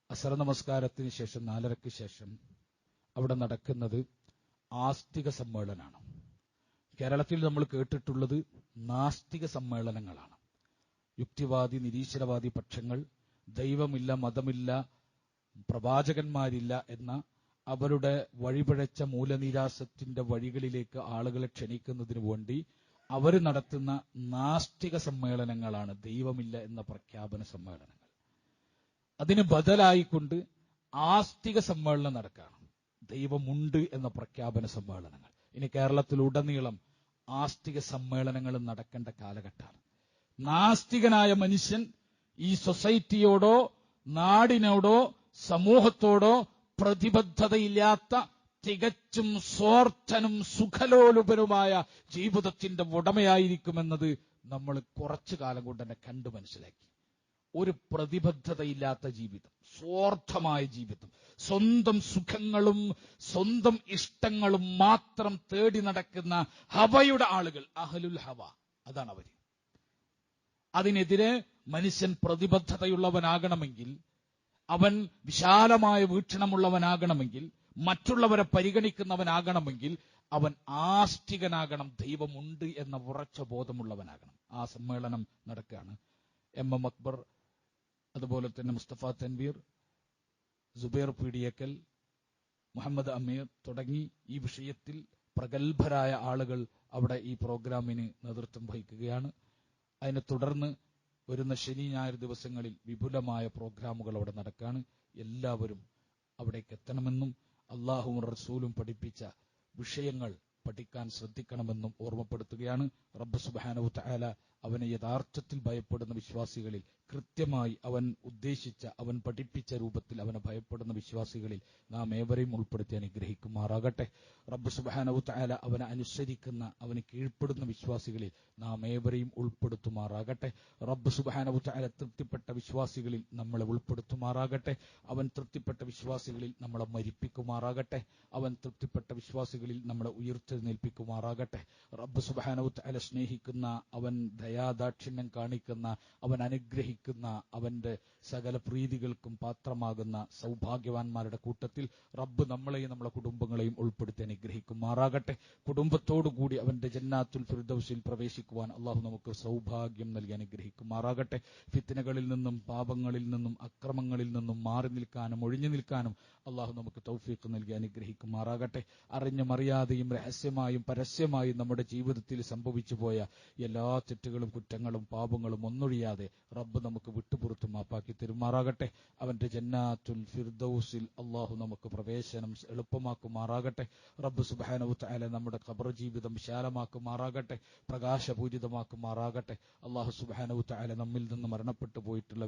അസർ നമസ്കാരത്തിന് ശേഷം 4:30-ക്ക് ശേഷം അവിടെ നടക്കുന്നത് ആസ്തിക സമ്മേളനമാണ്. കേരളത്തിൽ നമ്മൾ കേട്ടിട്ടുള്ളത് നാസ്തിക സമ്മേളനങ്ങളാണ്. യുക്തിവാദി, നിരീശ്വരവാദി പക്ഷങ്ങൾ ദൈവമില്ല, മതമില്ല, പ്രവാചകന്മാരില്ല എന്ന അവരുടെ വഴിപിഴച്ച മൂലനിരാസത്തിന്റെ വഴികളിലേക്ക് ആളുകളെ ക്ഷണിക്കുന്നതിന് വേണ്ടി അവർ നടത്തുന്ന നാസ്തിക സമ്മേളനങ്ങളാണ് ദൈവമില്ല എന്ന പ്രഖ്യാപന സമ്മേളനങ്ങൾ. അതിന് ബദലായിക്കൊണ്ട് ആസ്തിക സമ്മേളനം നടക്കുകയാണ്, ദൈവമുണ്ട് എന്ന പ്രഖ്യാപന സമ്മേളനങ്ങൾ. ഇനി കേരളത്തിലുടനീളം ആസ്തിക സമ്മേളനങ്ങൾ നടക്കേണ്ട കാലഘട്ടമാണ്. നാസ്തികനായ മനുഷ്യൻ ഈ സൊസൈറ്റിയോടോ നാടിനോടോ സമൂഹത്തോടോ പ്രതിബദ്ധതയില്ലാത്ത തികച്ചും സ്വാർത്ഥനും സുഖലോലുപനുമായ ജീവിതത്തിന്റെ ഉടമയായിരിക്കുമെന്നത് നമ്മൾ കുറച്ചു കാലം കൊണ്ട് തന്നെ കണ്ടു മനസ്സിലാക്കി. ഒരു പ്രതിബദ്ധതയില്ലാത്ത ജീവിതം, സ്വാർത്ഥമായ ജീവിതം, സ്വന്തം സുഖങ്ങളും സ്വന്തം ഇഷ്ടങ്ങളും മാത്രം തേടി നടക്കുന്ന ഹവയുടെ ആളുകൾ, അഹ്ലുൽ ഹവ, അതാണ് അവര്. അതിനെതിരെ മനുഷ്യൻ പ്രതിബദ്ധതയുള്ളവനാകണമെങ്കിൽ, അവൻ വിശാലമായ വീക്ഷണമുള്ളവനാകണമെങ്കിൽ, മറ്റുള്ളവരെ പരിഗണിക്കുന്നവനാകണമെങ്കിൽ അവൻ ആസ്തികനാകണം, ദൈവമുണ്ട് എന്ന ഉറച്ച ബോധമുള്ളവനാകണം. ആ സമ്മേളനം നടക്കുകയാണ്. MM അക്ബർ, അതുപോലെ തന്നെ മുസ്തഫ തൻവീർ, സുബൈർ പീഡിയക്കൽ, മുഹമ്മദ് അമീർ തുടങ്ങി ഈ വിഷയത്തിൽ പ്രഗത്ഭരായ ആളുകൾ അവിടെ ഈ പ്രോഗ്രാമിന് നേതൃത്വം വഹിക്കുകയാണ്. അതിനെ തുടർന്ന് വരുന്ന ശനി ഞായർ ദിവസങ്ങളിൽ വിപുലമായ പ്രോഗ്രാമുകൾ അവിടെ നടക്കുകയാണ്. എല്ലാവരും അവിടേക്ക് എത്തണമെന്നും അള്ളാഹുവും റസൂലും പഠിപ്പിച്ച വിഷയങ്ങൾ പഠിക്കാൻ ശ്രദ്ധിക്കണമെന്നും ഓർമ്മപ്പെടുത്തുകയാണ്. റബ്ബ് സുബ്ഹാനഹു തആല അവനെ യഥാർത്ഥത്തിൽ ഭയപ്പെടുന്ന വിശ്വാസികളിൽ, കൃത്യമായി അവൻ ഉദ്ദേശിച്ച, അവൻ പഠിപ്പിച്ച രൂപത്തിൽ അവനെ ഭയപ്പെടുന്ന വിശ്വാസികളിൽ നാം ഏവരെയും ഉൾപ്പെടുത്തി അനുഗ്രഹിക്കുമാറാകട്ടെ. റബ്ബ് സുബ്ഹാനഹു തആല അവനെ അനുസരിക്കുന്ന, അവന് കീഴ്പ്പെടുന്ന വിശ്വാസികളിൽ നാം ഏവരെയും ഉൾപ്പെടുത്തുമാറാകട്ടെ. റബ്ബ് സുബ്ഹാനഹു തആല തൃപ്തിപ്പെട്ട വിശ്വാസികളിൽ നമ്മളെ ഉൾപ്പെടുത്തുമാറാകട്ടെ. അവൻ തൃപ്തിപ്പെട്ട വിശ്വാസികളിൽ നമ്മളെ മരിപ്പിക്കുമാറാകട്ടെ. അവൻ തൃപ്തിപ്പെട്ട വിശ്വാസികളിൽ നമ്മളെ ഉയർത്തെഴുന്നേൽപ്പിക്കുമാറാകട്ടെ. റബ്ബ് സുബ്ഹാനഹു തആല സ്നേഹിക്കുന്ന, അവൻ ദയാദാക്ഷിണ്യം കാണിക്കുന്ന, അവൻ അനുഗ്രഹിക്കുന്ന, അവന്റെ സകല പ്രീതികൾക്കും പാത്രമാകുന്ന സൗഭാഗ്യവാന്മാരുടെ കൂട്ടത്തിൽ റബ്ബ് നമ്മളെയും നമ്മളെ കുടുംബങ്ങളെയും ഉൾപ്പെടുത്തി അനുഗ്രഹിക്കുമാറാകട്ടെ. കുടുംബത്തോടുകൂടി അവന്റെ ജന്നാത്തുൽ ഫിർദൗസിൽ പ്രവേശിക്കുവാൻ അള്ളാഹു നമുക്ക് സൗഭാഗ്യം നൽകി അനുഗ്രഹിക്കുമാറാകട്ടെ. ഫിത്നകളിൽ നിന്നും, പാപങ്ങളിൽ നിന്നും, അക്രമങ്ങളിൽ നിന്നും മാറി നിൽക്കാനും ഒഴിഞ്ഞു നിൽക്കാനും അള്ളാഹു നമുക്ക് തൗഫീഖ് നൽകി അനുഗ്രഹിക്കുമാറാകട്ടെ. അറിഞ്ഞും അറിയാതെയും രഹസ്യമായും പരസ്യമായും നമ്മുടെ ജീവിതത്തിൽ സംഭവിച്ചു പോയ എല്ലാ തെറ്റുകളും കുറ്റങ്ങളും പാപങ്ങളും ഒന്നൊഴിയാതെ റബ്ബ് നമുക്ക് വിട്ടുപുറത്തു മാപ്പാക്കി തരുമാറാകട്ടെ. അവന്റെ ജന്നാത്തുൽ ഫിർദൗസിൽ അള്ളാഹു നമുക്ക് പ്രവേശനം എളുപ്പമാക്കുമാറാകട്ടെ. റബ്ബ് സുബ്ഹാനഹു തആല നമ്മുടെ ഖബർ ജീവിതം വിശാലമാക്കുമാറാകട്ടെ, പ്രകാശപൂരിതമാക്കുമാറാകട്ടെ. അള്ളാഹു സുബ്ഹാനഹു തആല നമ്മിൽ നിന്ന് മരണപ്പെട്ടു പോയിട്ടുള്ള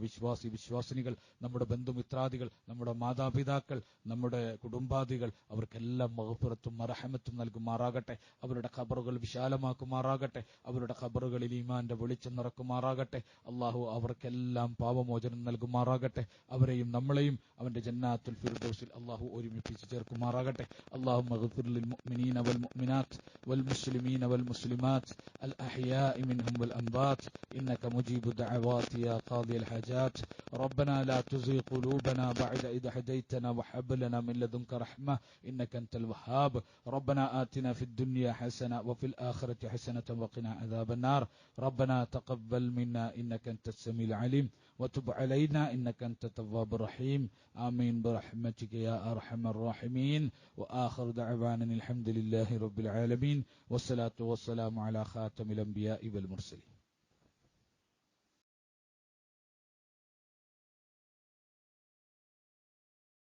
വിശ്വാസിനികൾ, നമ്മുടെ ബന്ധുമിത്രാദികൾ, നമ്മുടെ മാതാപിതാക്കൾ, നമ്മുടെ കുടുംബാദികൾ, അവർക്കെല്ലാം മഗ്ഫിറത്തും മർഹമത്തും നൽകുമാറാകട്ടെ. അവരുടെ ഖബറുകൾ വിശാലമാക്കുമാറാകട്ടെ. അവരുടെ ഖബറുകളിൽ ഈമാന്റെ വെളിച്ചം നിറക്കുമാറാകട്ടെ. അള്ളാഹു അവർക്കെല്ലാം പാപമോചനം നൽകുമാറാകട്ടെ. അവരെയും നമ്മളെയും അവന്റെ ജന്നാത്തുൽ ഫിർദൗസിൽ അള്ളാഹു ഒരുമിപ്പിച്ച് ചേർക്കുമാറാകട്ടെ. അല്ലാഹുമ്മ ഗ്ഫിർ ലിൽ മുഅ്മിനീന വൽ മുഅ്മിനാത്ത് വൽ മുസ്ലിമീന വൽ മുസ്ലിമാത്ത് അൽ അഹ്യാഇ മിൻഹും വൽ അംവാത്ത് ഇന്നക മുജീബു ദഅവാതി യാ ഖാദിയൽ ഹാജാത്ത്. റബ്ബനാ ലാ തുസിഗ് ഖുലൂബനാ ബഅദ ഇദ് ഹദൈതനാ വഹബ് ലനാ മിൻ ലദുൻക റഹ്മ ഇന്നക അൻതൽ വഹാബ്. റബ്ബനാ ആതിനാ ഫിദ് ദുനിയ ഹസന വഫിൽ ആഖിറതി ഹസനത വഖിനാ അദാബൻ നാർ. റബ്ബനാ തഖബ്ബൽ മിന്നാ ഇന്നക അൻതസ് സമീഉൽ അലീം വതുബ് അലൈനാ ഇന്നക അൻത തവ്വാബുർ റഹീം. ആമീൻ ബിറഹ്മതിക യാ അർഹമർ റഹീമീൻ. വആഖിറു ദഅവാനാ അൽഹംദുലില്ലാഹി റബ്ബിൽ ആലമീൻ. വസ്സലാത്തു വസ്സലാമു അലാ ഖാതമിൽ അംബിയാഇ വൽ മുർസലീൻ.